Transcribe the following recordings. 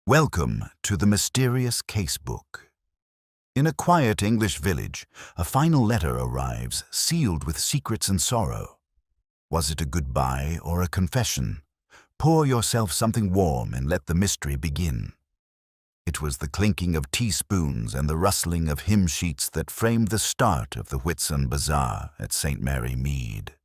Welcome to the mysterious casebook. In a quiet English village, a final letter arrives, sealed with secrets and sorrow. Was it a goodbye or a confession? Pour yourself something warm and let the mystery begin. It was the clinking of teaspoons and the rustling of hymn sheets that framed the start of the Whitsun Bazaar at St. Mary Mead.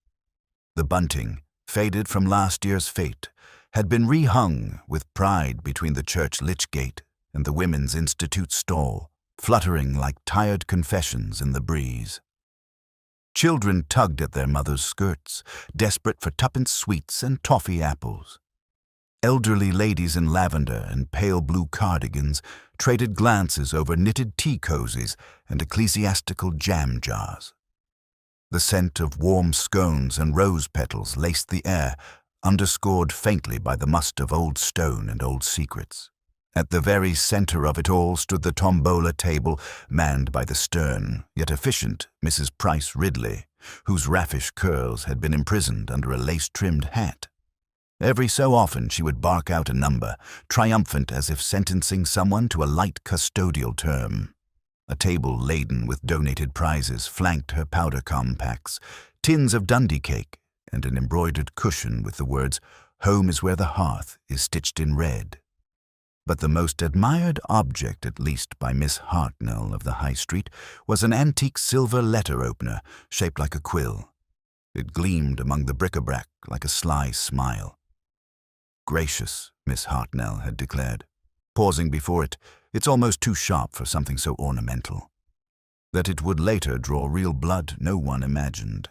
The bunting, faded from last year's fete, had been rehung with pride between the church lich gate and the Women's Institute stall, fluttering like tired confessions in the breeze. Children tugged at their mothers' skirts, desperate for tuppence sweets and toffee apples. Elderly ladies in lavender and pale blue cardigans traded glances over knitted tea cozies and ecclesiastical jam jars. The scent of warm scones and rose petals laced the air, underscored faintly by the must of old stone and old secrets. At the very center of it all stood the tombola table, manned by the stern, yet efficient Mrs. Price Ridley, whose raffish curls had been imprisoned under a lace-trimmed hat. Every so often she would bark out a number, triumphant as if sentencing someone to a light custodial term. A table laden with donated prizes flanked her powder compacts, tins of Dundee cake, and an embroidered cushion with the words, "Home is where the hearth is," stitched in red. But the most admired object, at least by Miss Hartnell of the High Street, was an antique silver letter-opener shaped like a quill. It gleamed among the bric-a-brac like a sly smile. "Gracious," Miss Hartnell had declared. Pausing before it, "It's almost too sharp for something so ornamental." That it would later draw real blood, no one imagined.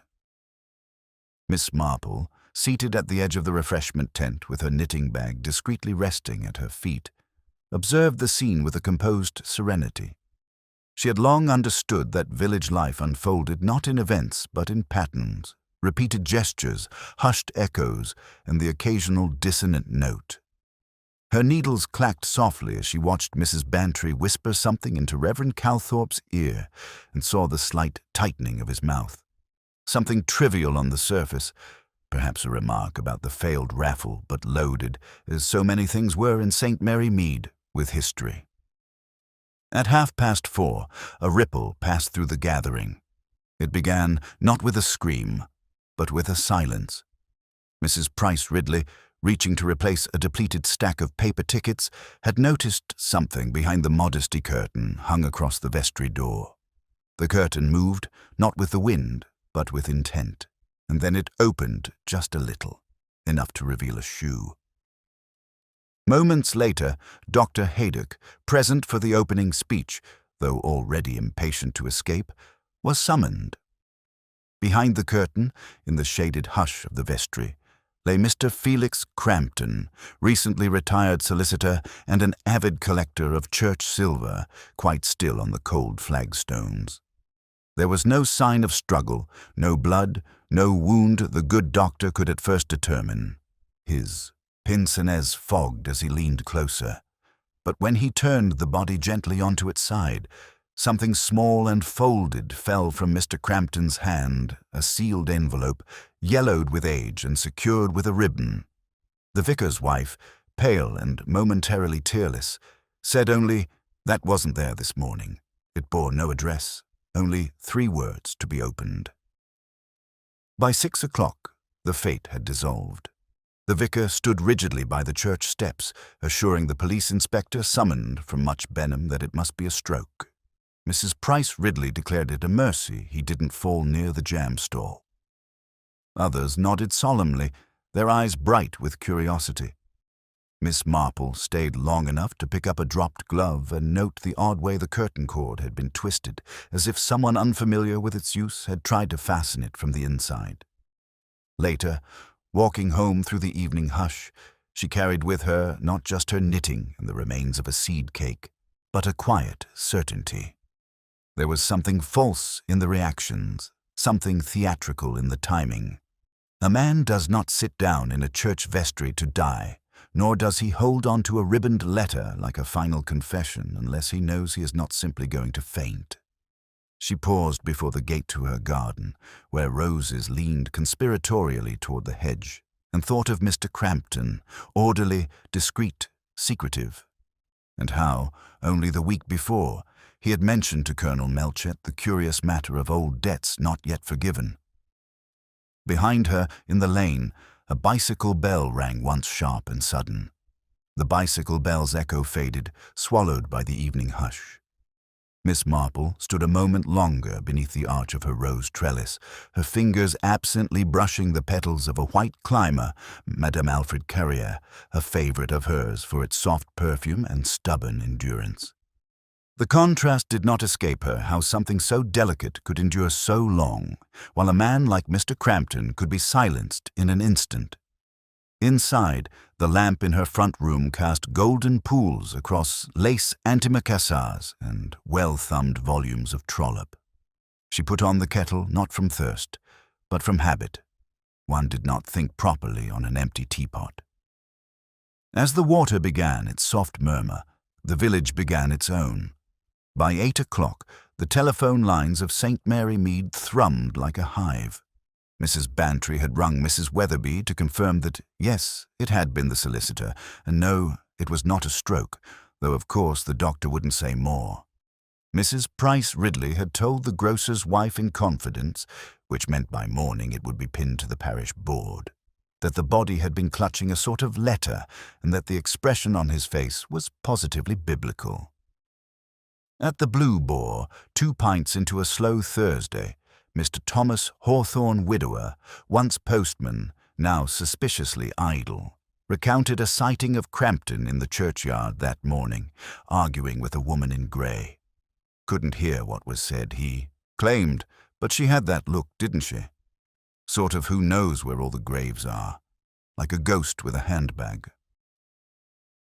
Miss Marple, seated at the edge of the refreshment tent with her knitting bag discreetly resting at her feet, observed the scene with a composed serenity. She had long understood that village life unfolded not in events but in patterns, repeated gestures, hushed echoes, and the occasional dissonant note. Her needles clacked softly as she watched Mrs. Bantry whisper something into Reverend Calthorpe's ear and saw the slight tightening of his mouth. Something trivial on the surface, perhaps a remark about the failed raffle, but loaded, as so many things were in St. Mary Mead, with history. At 4:30, a ripple passed through the gathering. It began not with a scream, but with a silence. Mrs. Price Ridley, reaching to replace a depleted stack of paper tickets, had noticed something behind the modesty curtain hung across the vestry door. The curtain moved, not with the wind, but with intent, and then it opened just a little, enough to reveal a shoe. Moments later, Dr. Haydock, present for the opening speech, though already impatient to escape, was summoned. Behind the curtain, in the shaded hush of the vestry, lay Mr. Felix Crampton, recently retired solicitor and an avid collector of church silver, quite still on the cold flagstones. There was no sign of struggle, no blood, no wound the good doctor could at first determine. His pince-nez fogged as he leaned closer. But when he turned the body gently onto its side, something small and folded fell from Mr. Crampton's hand, a sealed envelope, yellowed with age and secured with a ribbon. The vicar's wife, pale and momentarily tearless, said only, "That wasn't there this morning. It bore no address. Only 3 words to be opened." By 6 o'clock, the fate had dissolved. The vicar stood rigidly by the church steps, assuring the police inspector summoned from Much Benham that it must be a stroke. Mrs. Price Ridley declared it a mercy he didn't fall near the jam stall. Others nodded solemnly, their eyes bright with curiosity. Miss Marple stayed long enough to pick up a dropped glove and note the odd way the curtain cord had been twisted, as if someone unfamiliar with its use had tried to fasten it from the inside. Later, walking home through the evening hush, she carried with her not just her knitting and the remains of a seed cake, but a quiet certainty. There was something false in the reactions, something theatrical in the timing. A man does not sit down in a church vestry to die, nor does he hold on to a ribboned letter like a final confession unless he knows he is not simply going to faint. She paused before the gate to her garden, where roses leaned conspiratorially toward the hedge, and thought of Mr. Crampton, orderly, discreet, secretive. and how, only the week before, he had mentioned to Colonel Melchett the curious matter of old debts not yet forgiven. Behind her, in the lane, a bicycle bell rang once sharp and sudden. The bicycle bell's echo faded, swallowed by the evening hush. Miss Marple stood a moment longer beneath the arch of her rose trellis, her fingers absently brushing the petals of a white climber, Madame Alfred Carrière, a favorite of hers for its soft perfume and stubborn endurance. The contrast did not escape her how something so delicate could endure so long, while a man like Mr. Crampton could be silenced in an instant. Inside, the lamp in her front room cast golden pools across lace antimacassars and well-thumbed volumes of Trollope. She put on the kettle not from thirst, but from habit. One did not think properly on an empty teapot. As the water began its soft murmur, the village began its own. By 8 o'clock, the telephone lines of St. Mary Mead thrummed like a hive. Mrs. Bantry had rung Mrs. Weatherby to confirm that, yes, it had been the solicitor, and no, it was not a stroke, though of course the doctor wouldn't say more. Mrs. Price Ridley had told the grocer's wife in confidence, which meant by morning it would be pinned to the parish board, that the body had been clutching a sort of letter, and that the expression on his face was positively biblical. At the Blue Boar, 2 pints into a slow Thursday, Mr. Thomas Hawthorne Widower, once postman, now suspiciously idle, recounted a sighting of Crampton in the churchyard that morning, arguing with a woman in grey. Couldn't hear what was said, he claimed, but she had that look, didn't she? Sort of who knows where all the graves are, like a ghost with a handbag.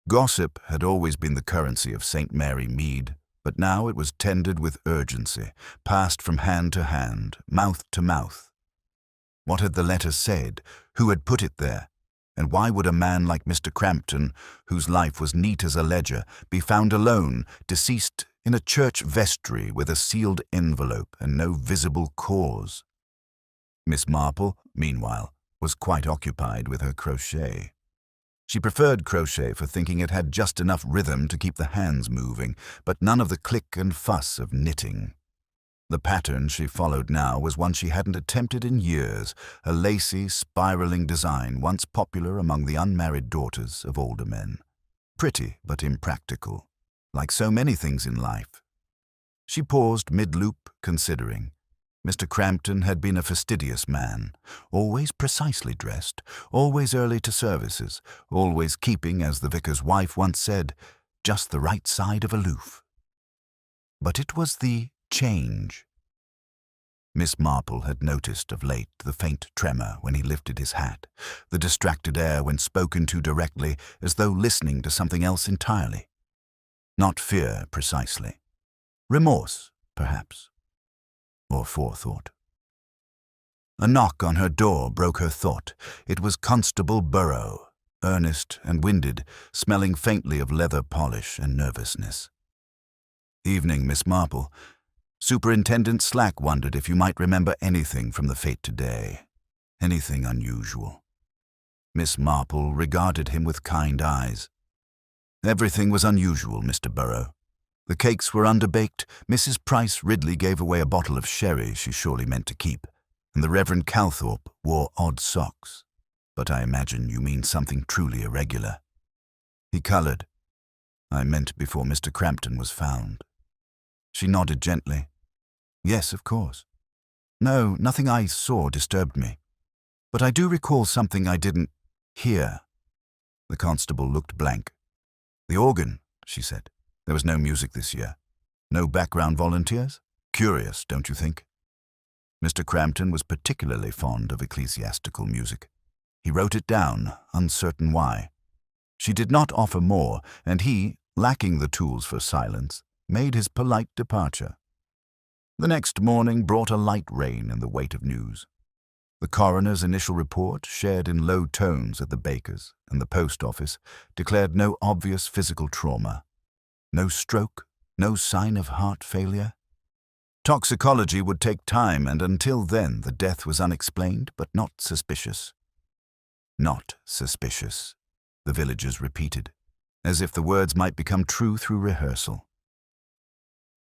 Gossip had always been the currency of St. Mary Mead, but now it was tendered with urgency, passed from hand to hand, mouth to mouth. What had the letter said? Who had put it there? And why would a man like Mr. Crampton, whose life was neat as a ledger, be found alone, deceased in a church vestry with a sealed envelope and no visible cause? Miss Marple, meanwhile, was quite occupied with her crochet. She preferred crochet for thinking it had just enough rhythm to keep the hands moving, but none of the click and fuss of knitting. The pattern she followed now was one she hadn't attempted in years, a lacy, spiraling design once popular among the unmarried daughters of older men. Pretty but impractical, like so many things in life. She paused mid-loop, considering. Mr. Crampton had been a fastidious man, always precisely dressed, always early to services, always keeping, as the vicar's wife once said, just the right side of aloof. But it was the change. Miss Marple had noticed of late the faint tremor when he lifted his hat, the distracted air when spoken to directly, as though listening to something else entirely. Not fear, precisely. Remorse, perhaps. Or forethought. A knock on her door broke her thought. It was Constable Burrow, earnest and winded, smelling faintly of leather polish and nervousness. "Evening, Miss Marple. Superintendent Slack wondered if you might remember anything from the fete today. Anything unusual." Miss Marple regarded him with kind eyes. "Everything was unusual, Mr. Burrow. The cakes were underbaked, Mrs. Price Ridley gave away a bottle of sherry she surely meant to keep, and the Reverend Calthorpe wore odd socks. But I imagine you mean something truly irregular." He coloured. "I meant before Mr. Crampton was found." She nodded gently. "Yes, of course. No, nothing I saw disturbed me. But I do recall something I didn't hear." The constable looked blank. "The organ," she said. "There was no music this year. No background volunteers? Curious, don't you think?" Mr. Crampton was particularly fond of ecclesiastical music. He wrote it down, uncertain why. She did not offer more, and he, lacking the tools for silence, made his polite departure. The next morning brought a light rain in the weight of news. The coroner's initial report, shared in low tones at the baker's and the post office, declared no obvious physical trauma. No stroke, no sign of heart failure. Toxicology would take time, and until then the death was unexplained but not suspicious. Not suspicious, the villagers repeated, as if the words might become true through rehearsal.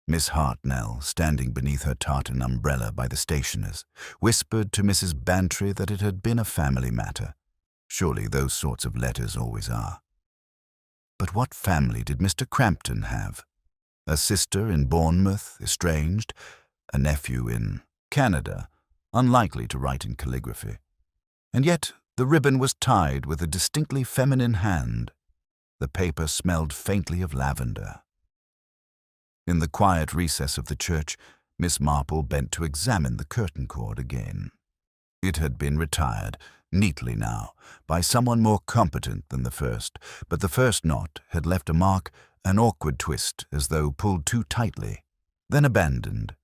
Miss Hartnell, standing beneath her tartan umbrella by the stationer's, whispered to Mrs. Bantry that it had been a family matter. Surely those sorts of letters always are. But what family did Mr. Crampton have? A sister in Bournemouth, estranged, a nephew in Canada, unlikely to write in calligraphy. And yet the ribbon was tied with a distinctly feminine hand. The paper smelled faintly of lavender. In the quiet recess of the church, Miss Marple bent to examine the curtain cord again. It had been retired, neatly now, by someone more competent than the first, but the first knot had left a mark, an awkward twist, as though pulled too tightly, then abandoned.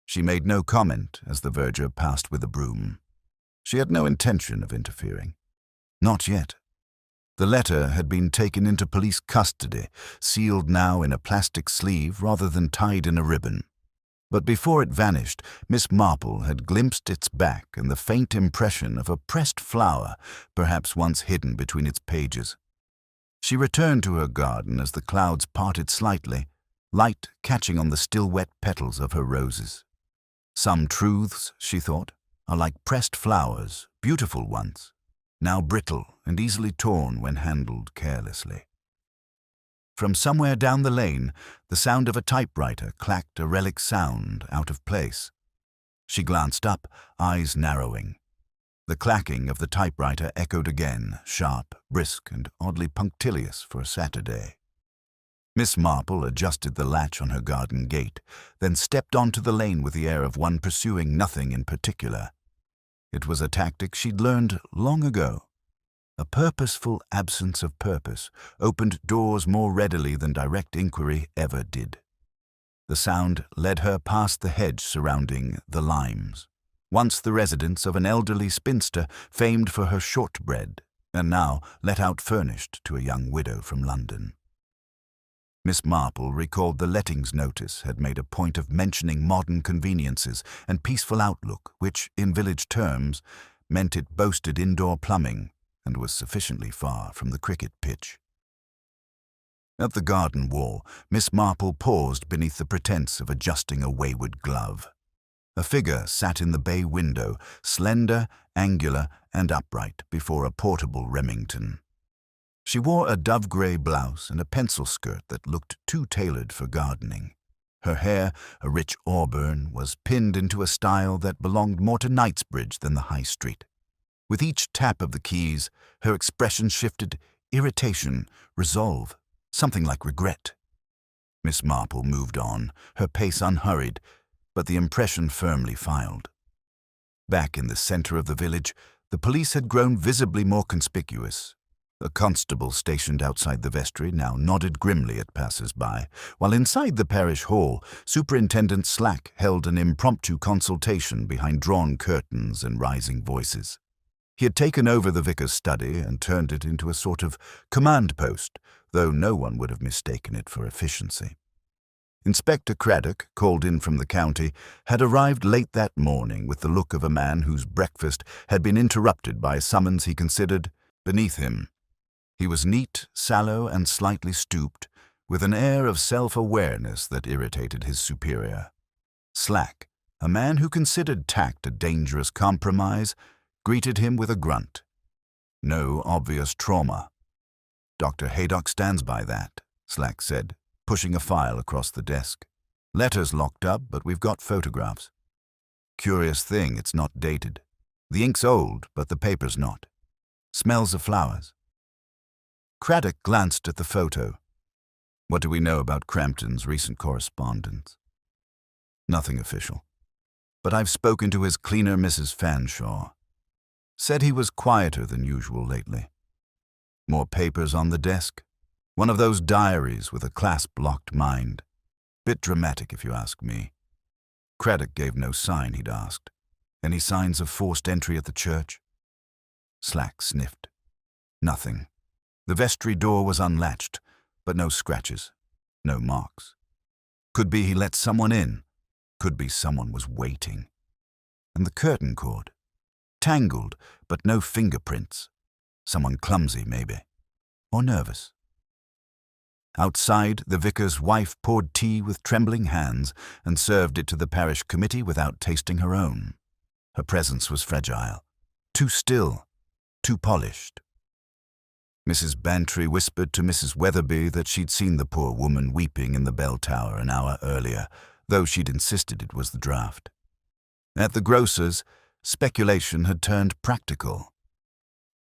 She made no comment as the verger passed with a broom. She had no intention of interfering. Not yet. The letter had been taken into police custody, sealed now in a plastic sleeve rather than tied in a ribbon. But before it vanished, Miss Marple had glimpsed its back and the faint impression of a pressed flower, perhaps once hidden between its pages. She returned to her garden as the clouds parted slightly, light catching on the still wet petals of her roses. Some truths, she thought, are like pressed flowers, beautiful once, now brittle and easily torn when handled carelessly. From somewhere down the lane, the sound of a typewriter clacked a relic sound out of place. She glanced up, eyes narrowing. The clacking of the typewriter echoed again, sharp, brisk, and oddly punctilious for a Saturday. Miss Marple adjusted the latch on her garden gate, then stepped onto the lane with the air of one pursuing nothing in particular. It was a tactic she'd learned long ago. A purposeful absence of purpose opened doors more readily than direct inquiry ever did. The sound led her past the hedge surrounding the limes, once the residence of an elderly spinster famed for her shortbread, and now let out furnished to a young widow from London. Miss Marple recalled the lettings notice had made a point of mentioning modern conveniences and peaceful outlook, which, in village terms, meant it boasted indoor plumbing and was sufficiently far from the cricket pitch. At the garden wall, Miss Marple paused beneath the pretence of adjusting a wayward glove. A figure sat in the bay window, slender, angular, and upright before a portable Remington. She wore a dove-grey blouse and a pencil skirt that looked too tailored for gardening. Her hair, a rich auburn, was pinned into a style that belonged more to Knightsbridge than the High Street. With each tap of the keys, her expression shifted: irritation, resolve, something like regret. Miss Marple moved on, her pace unhurried, but the impression firmly filed. Back in the center of the village, the police had grown visibly more conspicuous. A constable stationed outside the vestry now nodded grimly at passers-by, while inside the parish hall, Superintendent Slack held an impromptu consultation behind drawn curtains and rising voices. He had taken over the vicar's study and turned it into a sort of command post, though no one would have mistaken it for efficiency. Inspector Craddock, called in from the county, had arrived late that morning with the look of a man whose breakfast had been interrupted by a summons he considered beneath him. He was neat, sallow, and slightly stooped, with an air of self-awareness that irritated his superior. Slack, a man who considered tact a dangerous compromise, greeted him with a grunt. No obvious trauma. "Dr. Haydock stands by that," Slack said, pushing a file across the desk. "Letters locked up, but we've got photographs. Curious thing, it's not dated. The ink's old, but the paper's not. Smells of flowers." Craddock glanced at the photo. "What do we know about Crampton's recent correspondence?" "Nothing official. But I've spoken to his cleaner, Mrs. Fanshawe. Said he was quieter than usual lately. More papers on the desk. One of those diaries with a clasp-locked mind. Bit dramatic, if you ask me." Craddock gave no sign he'd asked. "Any signs of forced entry at the church?" Slack sniffed. "Nothing. The vestry door was unlatched, but no scratches, no marks. Could be he let someone in. Could be someone was waiting. And the curtain cord. Tangled, but no fingerprints. Someone clumsy, maybe. Or nervous." Outside, the vicar's wife poured tea with trembling hands and served it to the parish committee without tasting her own. Her presence was fragile, too still, too polished. Mrs. Bantry whispered to Mrs. Weatherby that she'd seen the poor woman weeping in the bell tower an hour earlier, though she'd insisted it was the draught. At the grocer's, speculation had turned practical.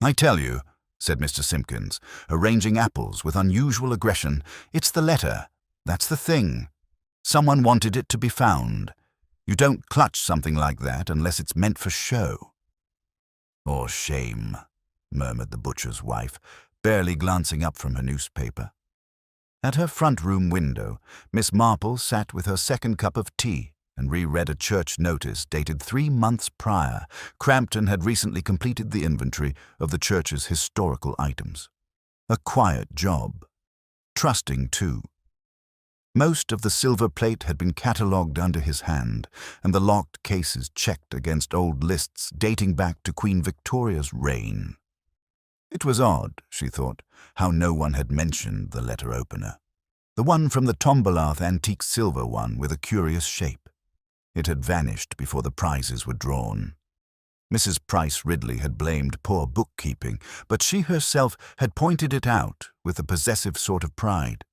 "I tell you," said Mr. Simpkins, arranging apples with unusual aggression, "it's the letter. That's the thing. Someone wanted it to be found. You don't clutch something like that unless it's meant for show." "Or shame," murmured the butcher's wife, barely glancing up from her newspaper. At her front room window, Miss Marple sat with her second cup of tea and reread a church notice dated 3 months prior. Crampton had recently completed the inventory of the church's historical items. A quiet job. Trusting, too. Most of the silver plate had been catalogued under his hand, and the locked cases checked against old lists dating back to Queen Victoria's reign. It was odd, she thought, how no one had mentioned the letter opener. The one from the Tombolath antique silver one with a curious shape. It had vanished before the prizes were drawn. Mrs. Price Ridley had blamed poor bookkeeping, but she herself had pointed it out with a possessive sort of pride.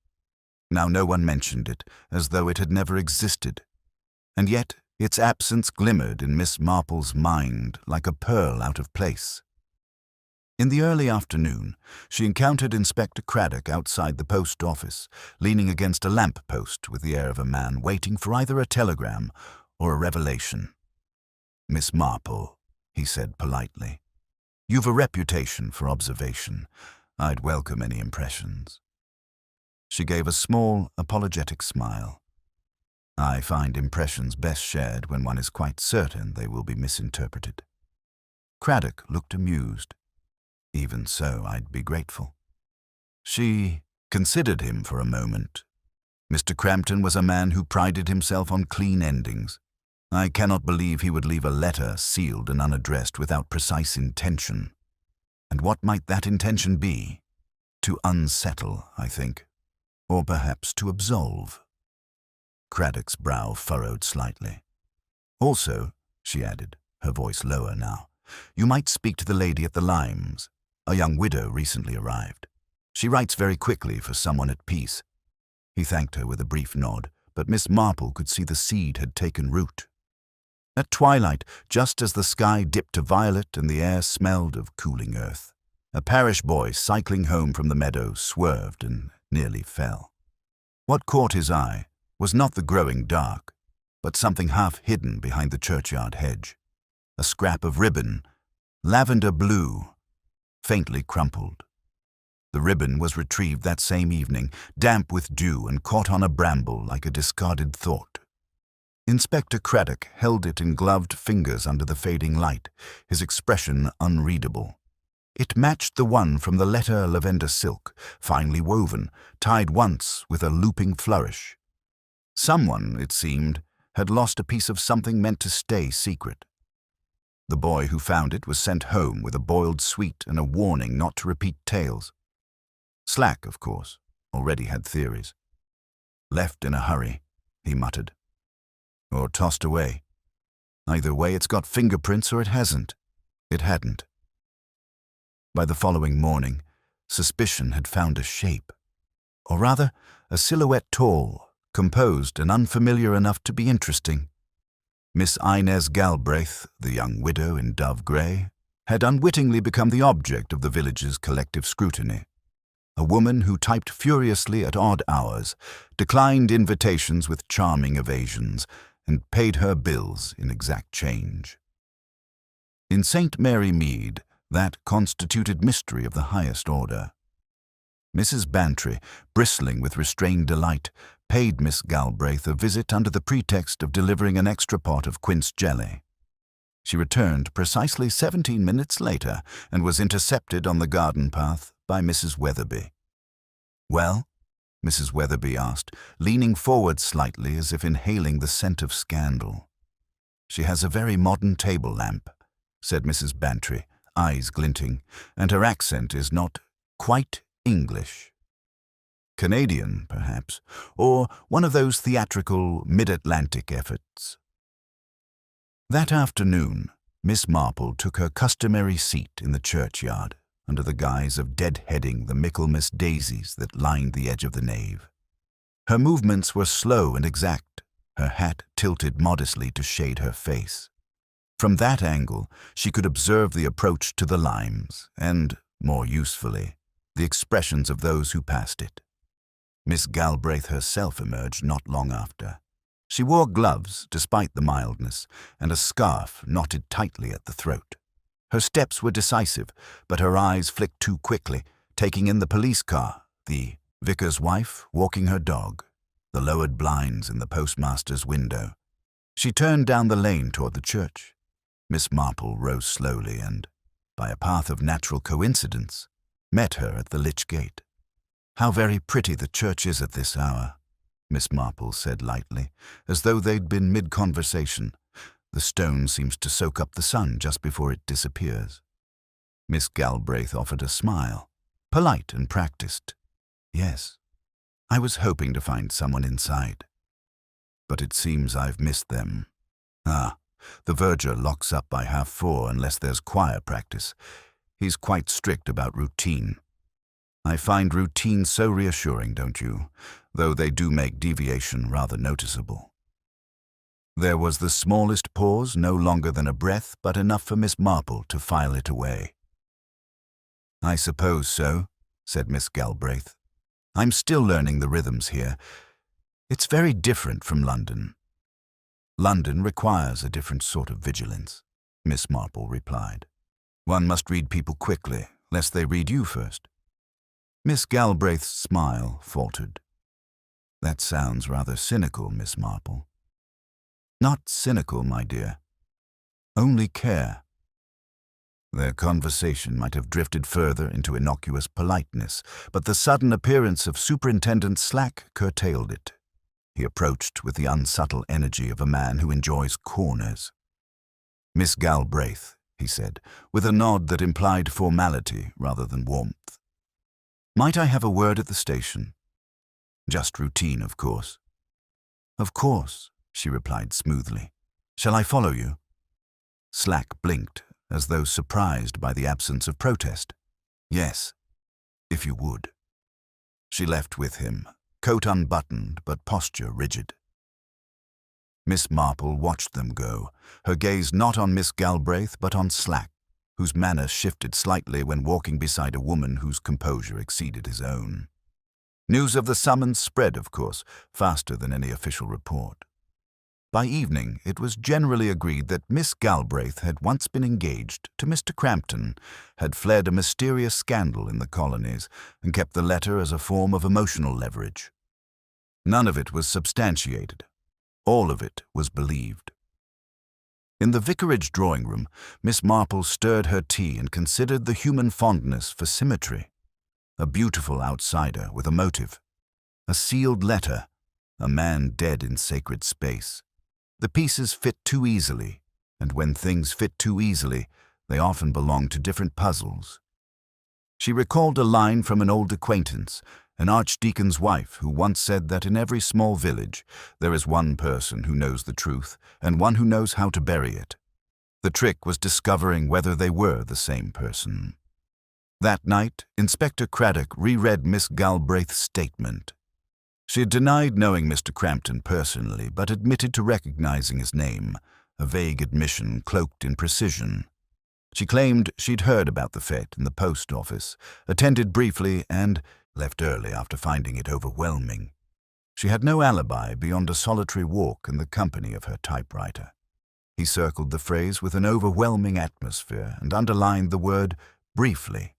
Now no one mentioned it, as though it had never existed. And yet its absence glimmered in Miss Marple's mind like a pearl out of place. In the early afternoon, she encountered Inspector Craddock outside the post office, leaning against a lamp-post with the air of a man waiting for either a telegram or a revelation. "Miss Marple," he said politely, "you've a reputation for observation. I'd welcome any impressions." She gave a small, apologetic smile. "I find impressions best shared when one is quite certain they will be misinterpreted." Craddock looked amused. "Even so, I'd be grateful." She considered him for a moment. Mr. Crampton was a man who prided himself on clean endings. I cannot believe he would leave a letter sealed and unaddressed without precise intention. And what might that intention be? To unsettle, I think. Or perhaps to absolve. Craddock's brow furrowed slightly. "Also," she added, her voice lower now, "you might speak to the lady at the Limes. A young widow recently arrived. She writes very quickly for someone at peace." He thanked her with a brief nod, but Miss Marple could see the seed had taken root. At twilight, just as the sky dipped to violet and the air smelled of cooling earth, a parish boy cycling home from the meadow swerved and nearly fell. What caught his eye was not the growing dark, but something half hidden behind the churchyard hedge. A scrap of ribbon, lavender blue, faintly crumpled. The ribbon was retrieved that same evening, damp with dew and caught on a bramble like a discarded thought. Inspector Craddock held it in gloved fingers under the fading light, his expression unreadable. It matched the one from the letter lavender silk, finely woven, tied once with a looping flourish. Someone, it seemed, had lost a piece of something meant to stay secret. The boy who found it was sent home with a boiled sweet and a warning not to repeat tales. Slack, of course, already had theories. "Left in a hurry," he muttered. "Or tossed away. Either way, it's got fingerprints or it hasn't." It hadn't. By the following morning, suspicion had found a shape. Or rather, a silhouette tall, composed and unfamiliar enough to be interesting. Miss Inez Galbraith, the young widow in dove grey, had unwittingly become the object of the village's collective scrutiny. A woman who typed furiously at odd hours, declined invitations with charming evasions, and paid her bills in exact change. In St. Mary Mead, that constituted mystery of the highest order. Mrs. Bantry, bristling with restrained delight, paid Miss Galbraith a visit under the pretext of delivering an extra pot of quince jelly. She returned precisely 17 minutes later and was intercepted on the garden path by Mrs. Weatherby. "Well?" Mrs. Weatherby asked, leaning forward slightly as if inhaling the scent of scandal. "She has a very modern table lamp," said Mrs. Bantry, eyes glinting, "and her accent is not quite English." Canadian, perhaps, or one of those theatrical mid-Atlantic efforts. That afternoon, Miss Marple took her customary seat in the churchyard, under the guise of dead-heading the Michaelmas daisies that lined the edge of the nave. Her movements were slow and exact, her hat tilted modestly to shade her face. From that angle, she could observe the approach to the limes and, more usefully, the expressions of those who passed it. Miss Galbraith herself emerged not long after. She wore gloves, despite the mildness, and a scarf knotted tightly at the throat. Her steps were decisive, but her eyes flicked too quickly, taking in the police car, the vicar's wife walking her dog, the lowered blinds in the postmaster's window. She turned down the lane toward the church. Miss Marple rose slowly and, by a path of natural coincidence, met her at the lych gate. "How very pretty the church is at this hour," Miss Marple said lightly, as though they'd been mid-conversation. "The stone seems to soak up the sun just before it disappears." Miss Galbraith offered a smile, polite and practiced. "Yes, I was hoping to find someone inside. But it seems I've missed them. The verger locks up by 4:30 unless there's choir practice. He's quite strict about routine. I find routine so reassuring, don't you? Though they do make deviation rather noticeable." There was the smallest pause, no longer than a breath, but enough for Miss Marple to file it away. "I suppose so," said Miss Galbraith. "I'm still learning the rhythms here. It's very different from London." "London requires a different sort of vigilance," Miss Marple replied. "One must read people quickly, lest they read you first." Miss Galbraith's smile faltered. "That sounds rather cynical, Miss Marple." "Not cynical, my dear. Only care." Their conversation might have drifted further into innocuous politeness, but the sudden appearance of Superintendent Slack curtailed it. He approached with the unsubtle energy of a man who enjoys corners. "Miss Galbraith," he said, with a nod that implied formality rather than warmth. "Might I have a word at the station?" "Just routine, of course." "Of course," she replied smoothly. "Shall I follow you?" Slack blinked, as though surprised by the absence of protest. "Yes, if you would." She left with him, coat unbuttoned but posture rigid. Miss Marple watched them go, her gaze not on Miss Galbraith but on Slack, whose manner shifted slightly when walking beside a woman whose composure exceeded his own. News of the summons spread, of course, faster than any official report. By evening, it was generally agreed that Miss Galbraith had once been engaged to Mr. Crampton, had fled a mysterious scandal in the colonies, and kept the letter as a form of emotional leverage. None of it was substantiated. All of it was believed. In the vicarage drawing-room, Miss Marple stirred her tea and considered the human fondness for symmetry. A beautiful outsider with a motive. A sealed letter. A man dead in sacred space. The pieces fit too easily, and when things fit too easily, they often belong to different puzzles. She recalled a line from an old acquaintance, an archdeacon's wife, who once said that in every small village there is one person who knows the truth and one who knows how to bury it. The trick was discovering whether they were the same person. That night, Inspector Craddock reread Miss Galbraith's statement. She had denied knowing Mr. Crampton personally, but admitted to recognizing his name, a vague admission cloaked in precision. She claimed she'd heard about the fete in the post office, attended briefly, and left early after finding it overwhelming. She had no alibi beyond a solitary walk in the company of her typewriter. He circled the phrase with an overwhelming atmosphere and underlined the word briefly.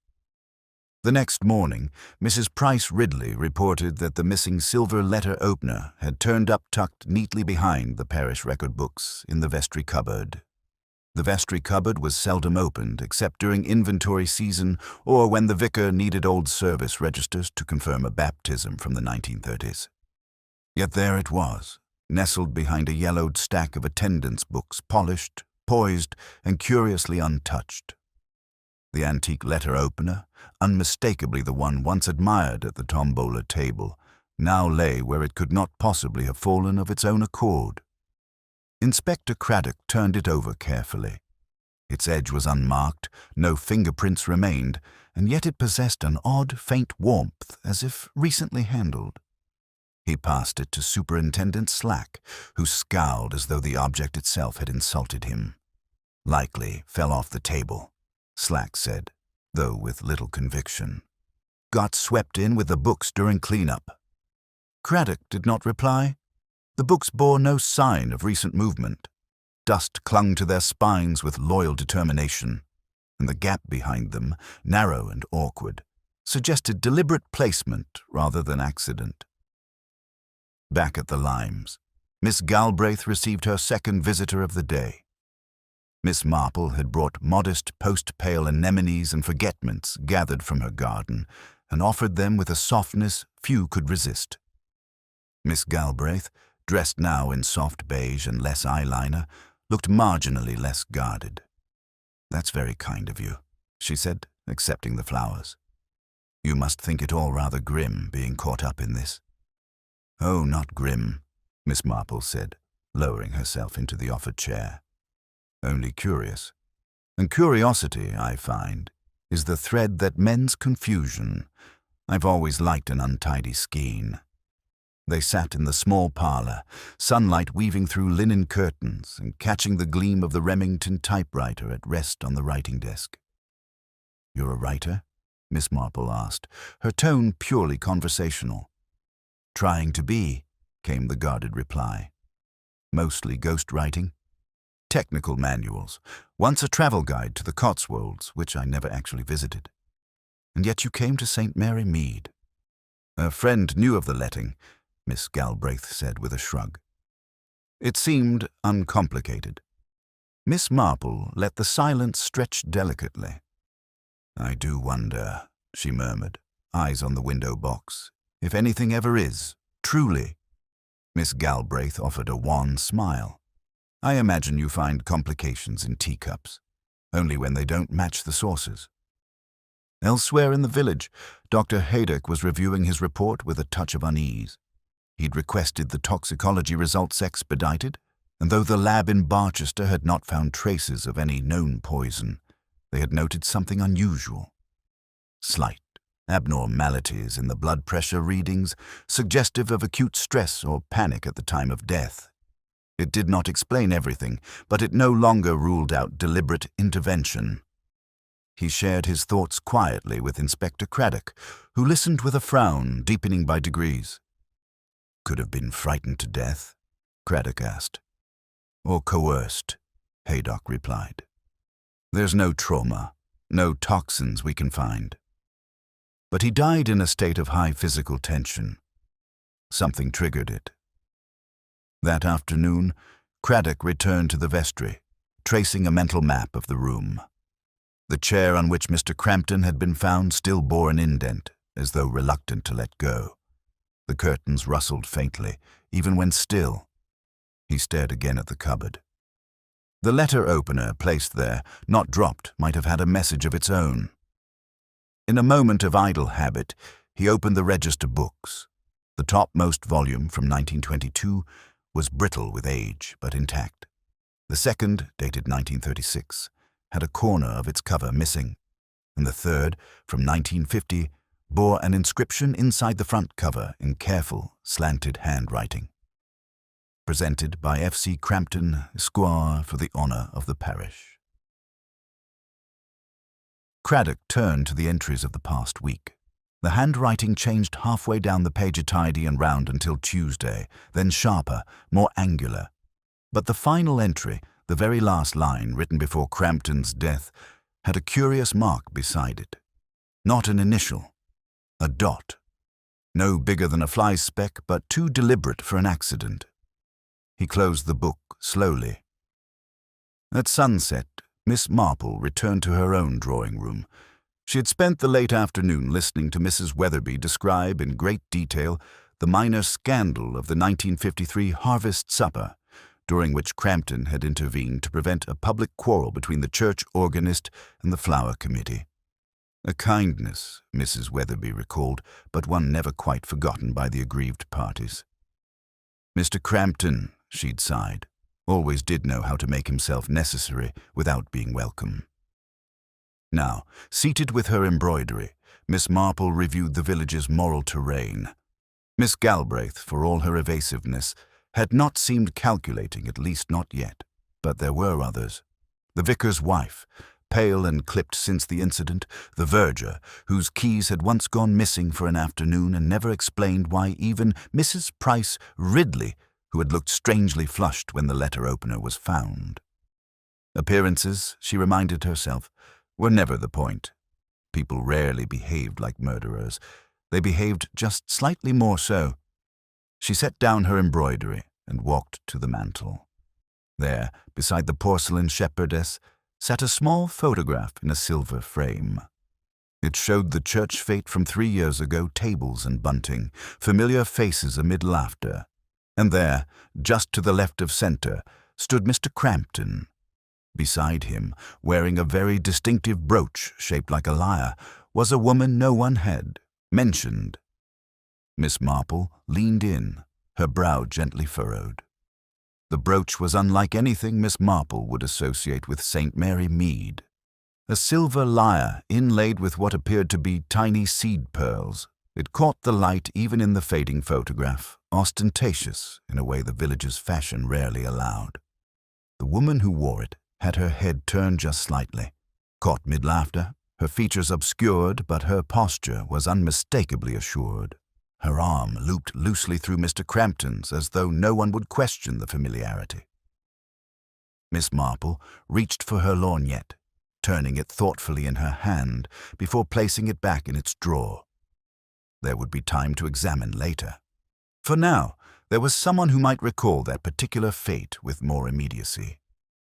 The next morning, Mrs. Price Ridley reported that the missing silver letter opener had turned up tucked neatly behind the parish record books in the vestry cupboard. The vestry cupboard was seldom opened except during inventory season or when the vicar needed old service registers to confirm a baptism from the 1930s. Yet there it was, nestled behind a yellowed stack of attendance books, polished, poised, and curiously untouched. The antique letter opener, unmistakably the one once admired at the tombola table, now lay where it could not possibly have fallen of its own accord. Inspector Craddock turned it over carefully. Its edge was unmarked, no fingerprints remained, and yet it possessed an odd, faint warmth as if recently handled. He passed it to Superintendent Slack, who scowled as though the object itself had insulted him. "Likely fell off the table," Slack said, though with little conviction. "Got swept in with the books during cleanup." Craddock did not reply. The books bore no sign of recent movement. Dust clung to their spines with loyal determination, and the gap behind them, narrow and awkward, suggested deliberate placement rather than accident. Back at the Limes, Miss Galbraith received her second visitor of the day. Miss Marple had brought modest post-pale anemones and forget-mints gathered from her garden and offered them with a softness few could resist. Miss Galbraith, dressed now in soft beige and less eyeliner, looked marginally less guarded. "That's very kind of you," she said, accepting the flowers. "You must think it all rather grim, being caught up in this." "Oh, not grim," Miss Marple said, lowering herself into the offered chair. "Only curious. And curiosity, I find, is the thread that mends confusion. I've always liked an untidy skein." They sat in the small parlor, sunlight weaving through linen curtains and catching the gleam of the Remington typewriter at rest on the writing desk. "You're a writer?" Miss Marple asked, her tone purely conversational. "Trying to be," came the guarded reply. "Mostly ghostwriting. Technical manuals, once a travel guide to the Cotswolds, which I never actually visited. And yet you came to St. Mary Mead." "A friend knew of the letting," Miss Galbraith said with a shrug. It seemed uncomplicated. Miss Marple let the silence stretch delicately. "I do wonder," she murmured, eyes on the window box, "if anything ever is, truly." Miss Galbraith offered a wan smile. "I imagine you find complications in teacups, only when they don't match the sources." Elsewhere in the village, Dr. Haydock was reviewing his report with a touch of unease. He'd requested the toxicology results expedited, and though the lab in Barchester had not found traces of any known poison, they had noted something unusual. Slight abnormalities in the blood pressure readings, suggestive of acute stress or panic at the time of death. It did not explain everything, but it no longer ruled out deliberate intervention. He shared his thoughts quietly with Inspector Craddock, who listened with a frown deepening by degrees. "Could have been frightened to death?" Craddock asked. "Or coerced," Haydock replied. "There's no trauma, no toxins we can find. But he died in a state of high physical tension. Something triggered it." That afternoon, Craddock returned to the vestry, tracing a mental map of the room. The chair on which Mr. Crampton had been found still bore an indent, as though reluctant to let go. The curtains rustled faintly, even when still. He stared again at the cupboard. The letter opener placed there, not dropped, might have had a message of its own. In a moment of idle habit, he opened the register books. The topmost volume, from 1922, was brittle with age, but intact. The second, dated 1936, had a corner of its cover missing, and the third, from 1950, bore an inscription inside the front cover in careful, slanted handwriting. "Presented by F.C. Crampton, Esquire, for the honor of the parish." Craddock turned to the entries of the past week. The handwriting changed halfway down the page, tidy and round until Tuesday, then sharper, more angular. But the final entry, the very last line written before Crampton's death, had a curious mark beside it. Not an initial. A dot. No bigger than a fly speck, but too deliberate for an accident. He closed the book slowly. At sunset, Miss Marple returned to her own drawing-room. She had spent the late afternoon listening to Mrs. Weatherby describe in great detail the minor scandal of the 1953 harvest supper, during which Crampton had intervened to prevent a public quarrel between the church organist and the flower committee. A kindness, Mrs. Weatherby recalled, but one never quite forgotten by the aggrieved parties. Mr. Crampton, she'd sighed, always did know how to make himself necessary without being welcome. Now, seated with her embroidery, Miss Marple reviewed the village's moral terrain. Miss Galbraith, for all her evasiveness, had not seemed calculating, at least not yet. But there were others. The vicar's wife, pale and clipped since the incident, the verger, whose keys had once gone missing for an afternoon and never explained why even Mrs. Price Ridley, who had looked strangely flushed when the letter opener was found. Appearances, she reminded herself, were never the point. People rarely behaved like murderers. They behaved just slightly more so. She set down her embroidery and walked to the mantel. There, beside the porcelain shepherdess, sat a small photograph in a silver frame. It showed the church fete from 3 years ago, tables and bunting, familiar faces amid laughter. And there, just to the left of center, stood Mr. Crampton. Beside him, wearing a very distinctive brooch shaped like a lyre, was a woman no one had mentioned. Miss Marple leaned in, her brow gently furrowed. The brooch was unlike anything Miss Marple would associate with St. Mary Mead. A silver lyre inlaid with what appeared to be tiny seed pearls. It caught the light even in the fading photograph, ostentatious in a way the village's fashion rarely allowed. The woman who wore it had her head turned just slightly. Caught mid-laughter, her features obscured, but her posture was unmistakably assured. Her arm looped loosely through Mr. Crampton's as though no one would question the familiarity. Miss Marple reached for her lorgnette, turning it thoughtfully in her hand before placing it back in its drawer. There would be time to examine later. For now, there was someone who might recall that particular fate with more immediacy.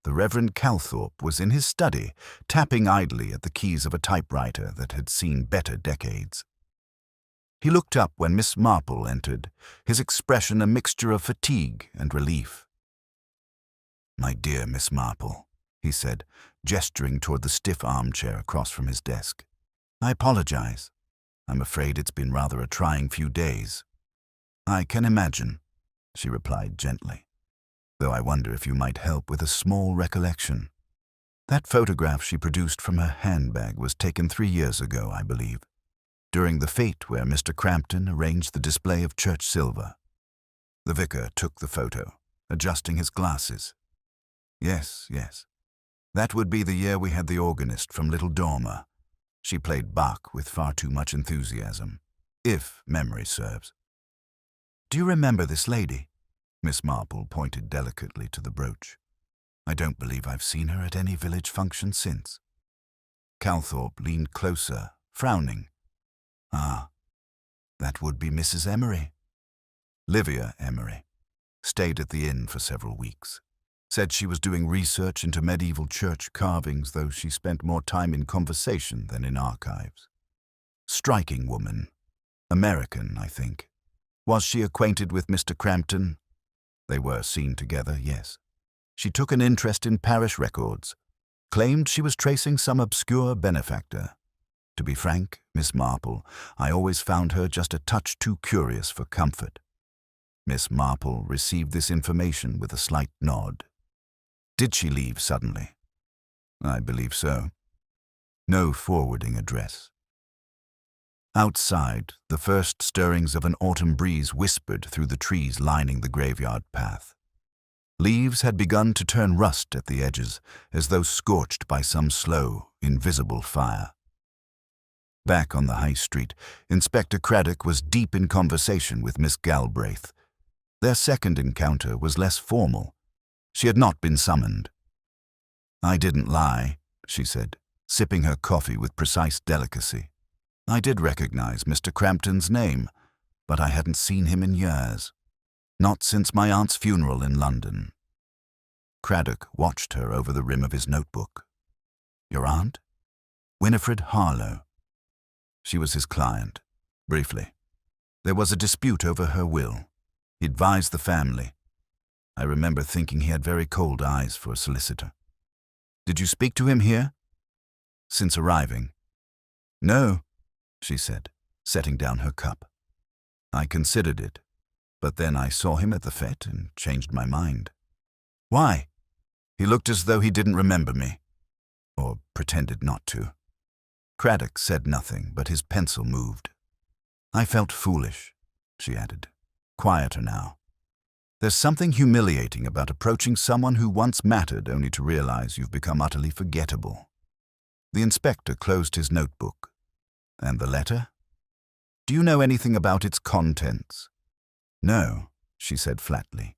The Reverend Calthorpe was in his study, tapping idly at the keys of a typewriter that had seen better decades. He looked up when Miss Marple entered, his expression a mixture of fatigue and relief. "My dear Miss Marple," he said, gesturing toward the stiff armchair across from his desk. "I apologize. I'm afraid it's been rather a trying few days." "I can imagine," she replied gently, "though I wonder if you might help with a small recollection. That photograph she produced from her handbag was taken 3 years ago, I believe, during the fete where Mr. Crampton arranged the display of church silver." The vicar took the photo, adjusting his glasses. Yes. That would be the year we had the organist from Little Dormer. She played Bach with far too much enthusiasm, if memory serves." "Do you remember this lady?" Miss Marple pointed delicately to the brooch. "I don't believe I've seen her at any village function since." Calthorpe leaned closer, frowning. "Ah, that would be Mrs. Emery." "Livia Emery. Stayed at the inn for several weeks. Said she was doing research into medieval church carvings, though she spent more time in conversation than in archives. Striking woman. American, I think. Was she acquainted with Mr. Crampton?" "They were seen together, yes. She took an interest in parish records. Claimed she was tracing some obscure benefactor. To be frank, Miss Marple, I always found her just a touch too curious for comfort." Miss Marple received this information with a slight nod. "Did she leave suddenly?" "I believe so. No forwarding address." Outside, the first stirrings of an autumn breeze whispered through the trees lining the graveyard path. Leaves had begun to turn rust at the edges, as though scorched by some slow, invisible fire. Back on the high street, Inspector Craddock was deep in conversation with Miss Galbraith. Their second encounter was less formal. She had not been summoned. "I didn't lie," she said, sipping her coffee with precise delicacy. "I did recognize Mr. Crampton's name, but I hadn't seen him in years. Not since my aunt's funeral in London." Craddock watched her over the rim of his notebook. "Your aunt?" "Winifred Harlow." She was his client, briefly. There was a dispute over her will. He advised the family. I remember thinking he had very cold eyes for a solicitor. Did you speak to him here? Since arriving? No, she said, setting down her cup. I considered it, but then I saw him at the fete and changed my mind. Why? He looked as though he didn't remember me, or pretended not to. Craddock said nothing, but his pencil moved. I felt foolish, she added, quieter now. There's something humiliating about approaching someone who once mattered only to realize you've become utterly forgettable. The inspector closed his notebook. And the letter? Do you know anything about its contents? No, she said flatly.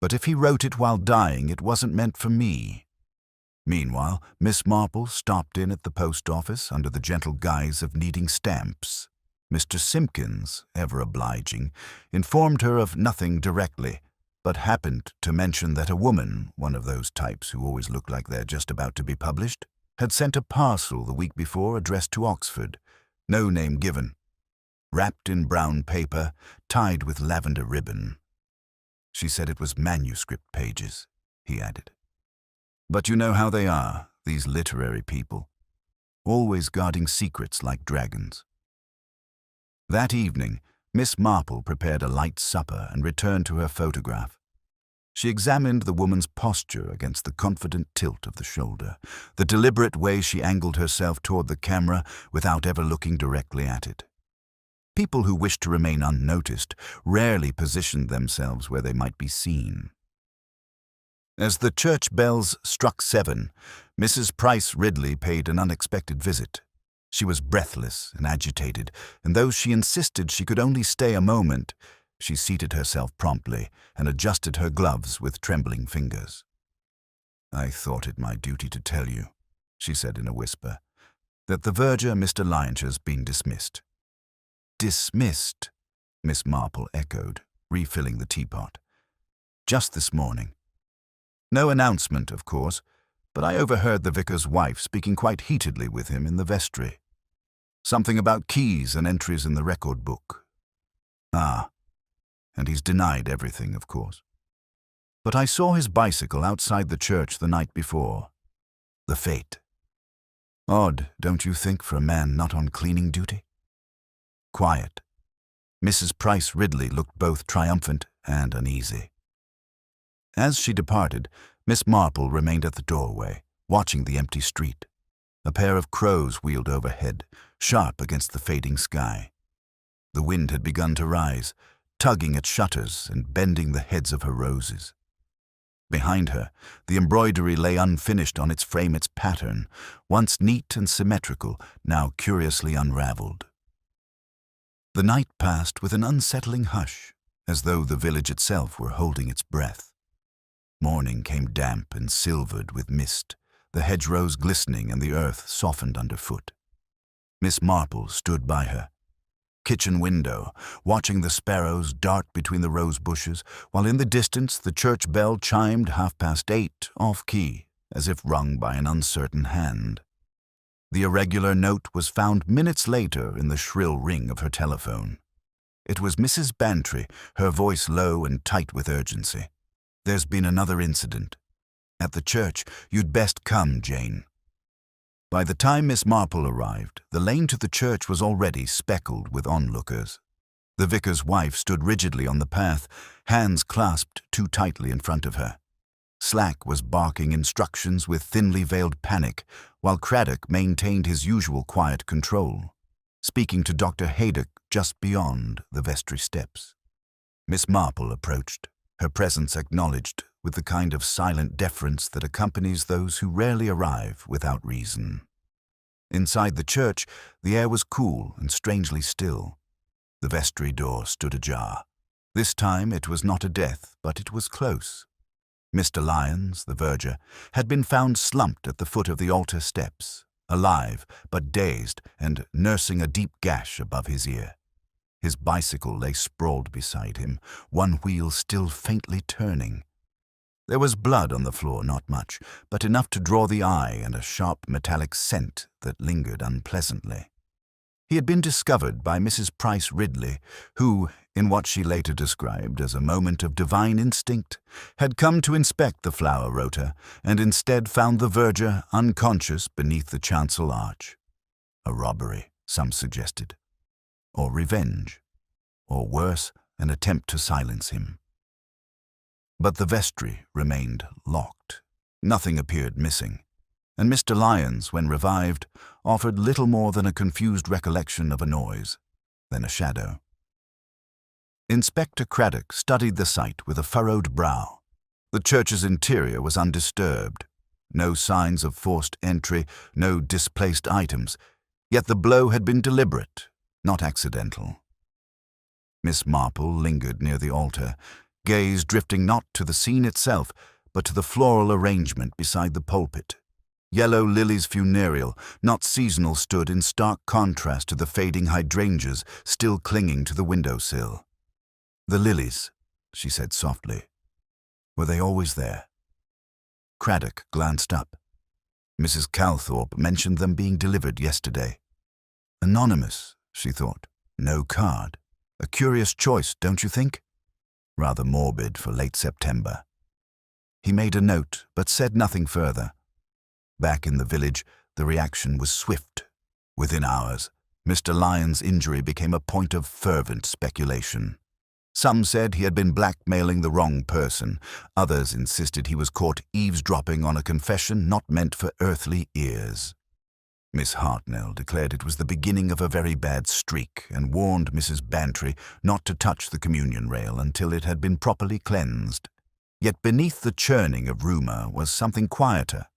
But if he wrote it while dying, it wasn't meant for me. Meanwhile, Miss Marple stopped in at the post office under the gentle guise of needing stamps. Mr. Simpkins, ever obliging, informed her of nothing directly, but happened to mention that a woman, one of those types who always look like they're just about to be published, had sent a parcel the week before addressed to Oxford, no name given, wrapped in brown paper, tied with lavender ribbon. She said it was manuscript pages, he added. But you know how they are, these literary people, always guarding secrets like dragons. That evening, Miss Marple prepared a light supper and returned to her photograph. She examined the woman's posture against the confident tilt of the shoulder, the deliberate way she angled herself toward the camera without ever looking directly at it. People who wished to remain unnoticed rarely positioned themselves where they might be seen. As the church bells struck 7, Mrs. Price Ridley paid an unexpected visit. She was breathless and agitated, and though she insisted she could only stay a moment, she seated herself promptly and adjusted her gloves with trembling fingers. I thought it my duty to tell you, she said in a whisper, that the verger, Mr. Lyonshire's been dismissed. Dismissed, Miss Marple echoed, refilling the teapot. Just this morning. No announcement, of course, but I overheard the vicar's wife speaking quite heatedly with him in the vestry. Something about keys and entries in the record book. Ah, and he's denied everything, of course. But I saw his bicycle outside the church the night before. The fete. Odd, don't you think, for a man not on cleaning duty? Quiet. Mrs. Price Ridley looked both triumphant and uneasy. As she departed, Miss Marple remained at the doorway, watching the empty street. A pair of crows wheeled overhead, sharp against the fading sky. The wind had begun to rise, tugging at shutters and bending the heads of her roses. Behind her, the embroidery lay unfinished on its frame, its pattern, once neat and symmetrical, now curiously unraveled. The night passed with an unsettling hush, as though the village itself were holding its breath. Morning came damp and silvered with mist, the hedgerows glistening and the earth softened underfoot. Miss Marple stood by her kitchen window, watching the sparrows dart between the rose bushes, while in the distance the church bell chimed 8:30 off-key, as if rung by an uncertain hand. The irregular note was found minutes later in the shrill ring of her telephone. It was Mrs. Bantry, her voice low and tight with urgency. There's been another incident. At the church, you'd best come, Jane. By the time Miss Marple arrived, the lane to the church was already speckled with onlookers. The vicar's wife stood rigidly on the path, hands clasped too tightly in front of her. Slack was barking instructions with thinly veiled panic, while Craddock maintained his usual quiet control, speaking to Dr. Haydock just beyond the vestry steps. Miss Marple approached, her presence acknowledged with the kind of silent deference that accompanies those who rarely arrive without reason. Inside the church, the air was cool and strangely still. The vestry door stood ajar. This time it was not a death, but it was close. Mr. Lyons, the verger, had been found slumped at the foot of the altar steps, alive but dazed and nursing a deep gash above his ear. His bicycle lay sprawled beside him, one wheel still faintly turning. There was blood on the floor, not much, but enough to draw the eye and a sharp metallic scent that lingered unpleasantly. He had been discovered by Mrs. Price Ridley, who, in what she later described as a moment of divine instinct, had come to inspect the flower rota and instead found the verger unconscious beneath the chancel arch. A robbery, some suggested. Or revenge. Or worse, an attempt to silence him. But the vestry remained locked. Nothing appeared missing, and Mr. Lyons, when revived, offered little more than a confused recollection of a noise, then a shadow. Inspector Craddock studied the site with a furrowed brow. The church's interior was undisturbed. No signs of forced entry, no displaced items, yet the blow had been deliberate, not accidental. Miss Marple lingered near the altar, gaze drifting not to the scene itself, but to the floral arrangement beside the pulpit. Yellow lilies funereal, not seasonal, stood in stark contrast to the fading hydrangeas still clinging to the window-sill. "The lilies," she said softly. "Were they always there?" Craddock glanced up. Mrs. Calthorpe mentioned them being delivered yesterday. Anonymous, she thought. No card. A curious choice, don't you think? Rather morbid for late September. He made a note, but said nothing further. Back in the village, the reaction was swift. Within hours, Mr. Lyons' injury became a point of fervent speculation. Some said he had been blackmailing the wrong person. Others insisted he was caught eavesdropping on a confession not meant for earthly ears. Miss Hartnell declared it was the beginning of a very bad streak and warned Mrs. Bantry not to touch the communion rail until it had been properly cleansed. Yet beneath the churning of rumor was something quieter.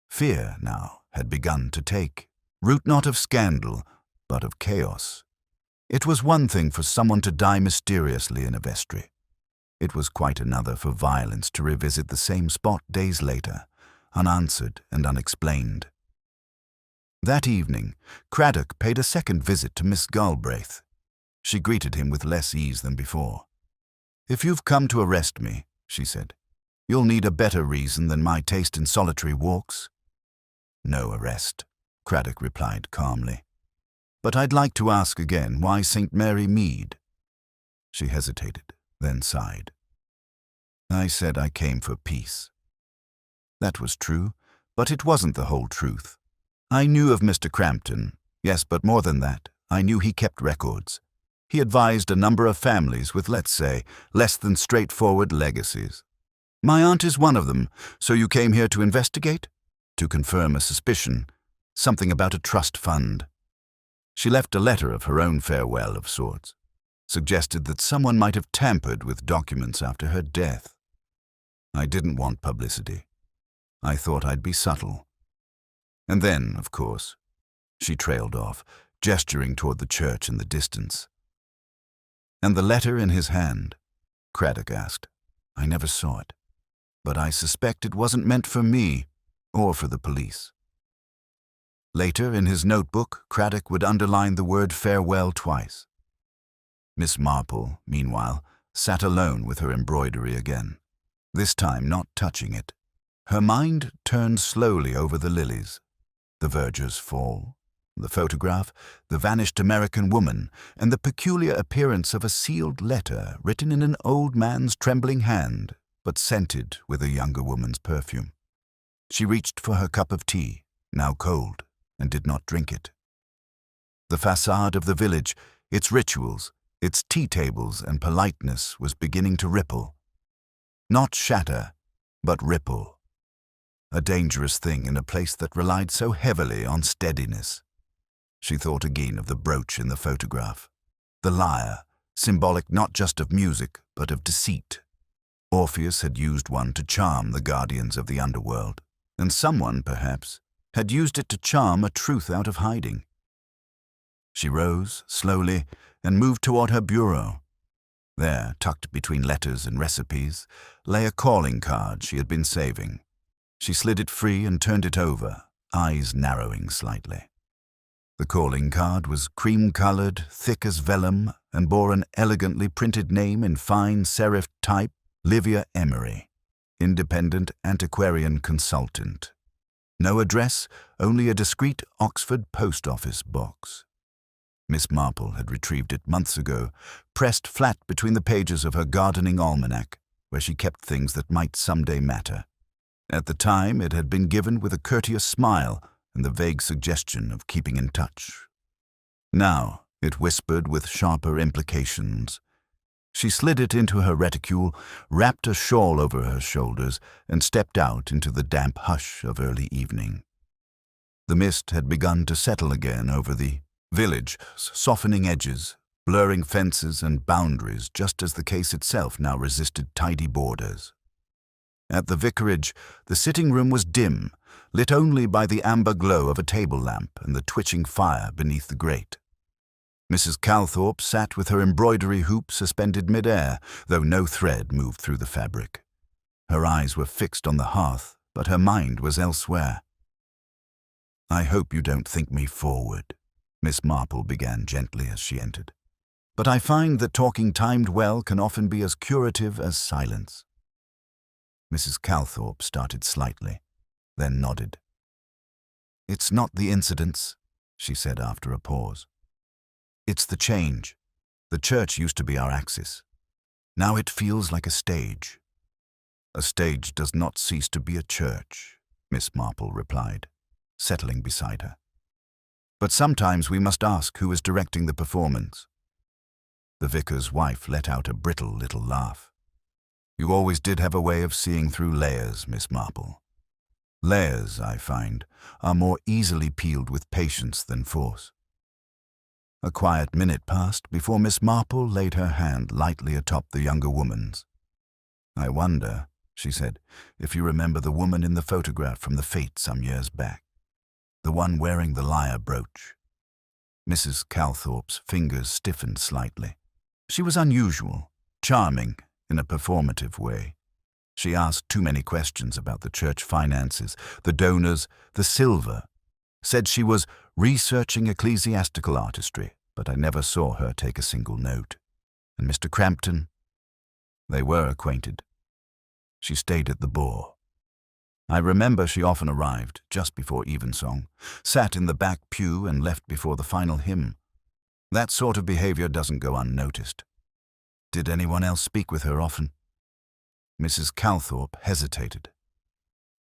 Fear now had begun to take root not of scandal, but of chaos. It was one thing for someone to die mysteriously in a vestry. It was quite another for violence to revisit the same spot days later, unanswered and unexplained. That evening, Craddock paid a second visit to Miss Galbraith. She greeted him with less ease than before. "If you've come to arrest me," she said, "you'll need a better reason than my taste in solitary walks." "No arrest," Craddock replied calmly. "But I'd like to ask again why St. Mary Mead?" She hesitated, then sighed. "I said I came for peace." That was true, but it wasn't the whole truth. I knew of Mr. Crampton, yes, but more than that, I knew he kept records. He advised a number of families with, let's say, less than straightforward legacies. My aunt is one of them, so you came here to investigate? To confirm a suspicion, something about a trust fund. She left a letter of her own farewell of sorts, suggested that someone might have tampered with documents after her death. I didn't want publicity. I thought I'd be subtle. And then, of course, she trailed off, gesturing toward the church in the distance. "And the letter in his hand?" Craddock asked. "I never saw it, but I suspect it wasn't meant for me or for the police." Later, in his notebook, Craddock would underline the word farewell twice. Miss Marple, meanwhile, sat alone with her embroidery again, this time not touching it. Her mind turned slowly over the lilies, the verger's fall, the photograph, the vanished American woman, and the peculiar appearance of a sealed letter written in an old man's trembling hand, but scented with a younger woman's perfume. She reached for her cup of tea, now cold, and did not drink it. The facade of the village, its rituals, its tea tables and politeness was beginning to ripple. Not shatter, but ripple. A dangerous thing in a place that relied so heavily on steadiness. She thought again of the brooch in the photograph. The lyre, symbolic not just of music, but of deceit. Orpheus had used one to charm the guardians of the underworld, and someone, perhaps, had used it to charm a truth out of hiding. She rose, slowly, and moved toward her bureau. There, tucked between letters and recipes, lay a calling card she had been saving. She slid it free and turned it over, eyes narrowing slightly. The calling card was cream-colored, thick as vellum, and bore an elegantly printed name in fine serif type, Livia Emery, independent antiquarian consultant. No address, only a discreet Oxford post office box. Miss Marple had retrieved it months ago, pressed flat between the pages of her gardening almanac, where she kept things that might someday matter. At the time, it had been given with a courteous smile and the vague suggestion of keeping in touch. Now, it whispered with sharper implications. She slid it into her reticule, wrapped a shawl over her shoulders, and stepped out into the damp hush of early evening. The mist had begun to settle again over the village, softening edges, blurring fences and boundaries, just as the case itself now resisted tidy borders. At the vicarage, the sitting room was dim, lit only by the amber glow of a table lamp and the twitching fire beneath the grate. Mrs. Calthorpe sat with her embroidery hoop suspended mid-air, though no thread moved through the fabric. Her eyes were fixed on the hearth, but her mind was elsewhere. "I hope you don't think me forward," Miss Marple began gently as she entered. "But I find that talking timed well can often be as curative as silence." Mrs. Calthorpe started slightly, then nodded. "It's not the incidents," she said after a pause. "It's the change. The church used to be our axis. Now it feels like a stage." "A stage does not cease to be a church," Miss Marple replied, settling beside her. "But sometimes we must ask who is directing the performance." The vicar's wife let out a brittle little laugh. "You always did have a way of seeing through layers, Miss Marple. Layers, I find, are more easily peeled with patience than force." A quiet minute passed before Miss Marple laid her hand lightly atop the younger woman's. "I wonder," she said, "if you remember the woman in the photograph from the fete some years back. The one wearing the lyre brooch." Mrs. Calthorpe's fingers stiffened slightly. She was unusual, charming in a performative way. She asked too many questions about the church finances, the donors, the silver. Said she was researching ecclesiastical artistry, but I never saw her take a single note. And Mr. Crampton? They were acquainted. She stayed at the Boar. I remember she often arrived just before evensong, sat in the back pew and left before the final hymn. That sort of behavior doesn't go unnoticed. Did anyone else speak with her often? Mrs. Calthorpe hesitated.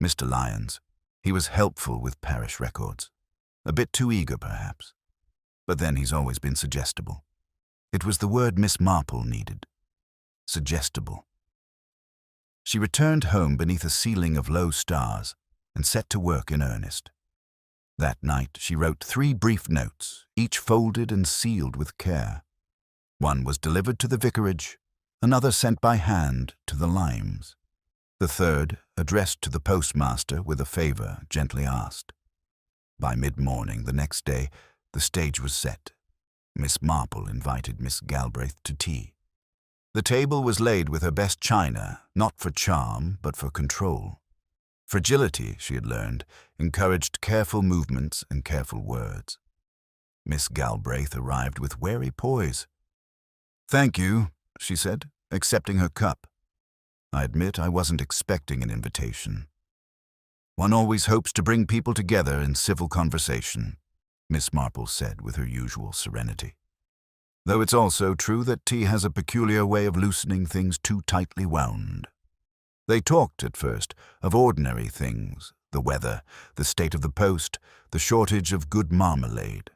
Mr. Lyons. He was helpful with parish records. A bit too eager, perhaps. But then he's always been suggestible. It was the word Miss Marple needed. Suggestible. She returned home beneath a ceiling of low stars and set to work in earnest. That night she wrote 3 brief notes, each folded and sealed with care. One was delivered to the vicarage, another sent by hand to the Limes. The third addressed to the postmaster with a favor gently asked. By mid-morning the next day, the stage was set. Miss Marple invited Miss Galbraith to tea. The table was laid with her best china, not for charm, but for control. Fragility, she had learned, encouraged careful movements and careful words. Miss Galbraith arrived with wary poise. "Thank you," she said, accepting her cup. "I admit I wasn't expecting an invitation." "One always hopes to bring people together in civil conversation," Miss Marple said with her usual serenity. "Though it's also true that tea has a peculiar way of loosening things too tightly wound." They talked at first of ordinary things, the weather, the state of the post, the shortage of good marmalade.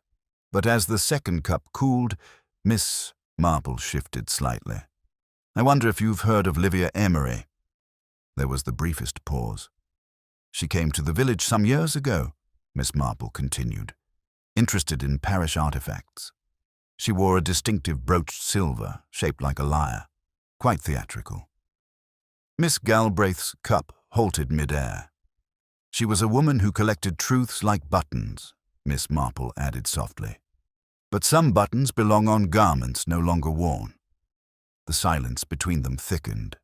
But as the second cup cooled, Miss Marple shifted slightly. "I wonder if you've heard of Livia Emery." There was the briefest pause. "She came to the village some years ago," Miss Marple continued, "interested in parish artifacts. She wore a distinctive brooched silver, shaped like a lyre, quite theatrical." Miss Galbraith's cup halted mid-air. "She was a woman who collected truths like buttons," Miss Marple added softly. "But some buttons belong on garments no longer worn." The silence between them thickened.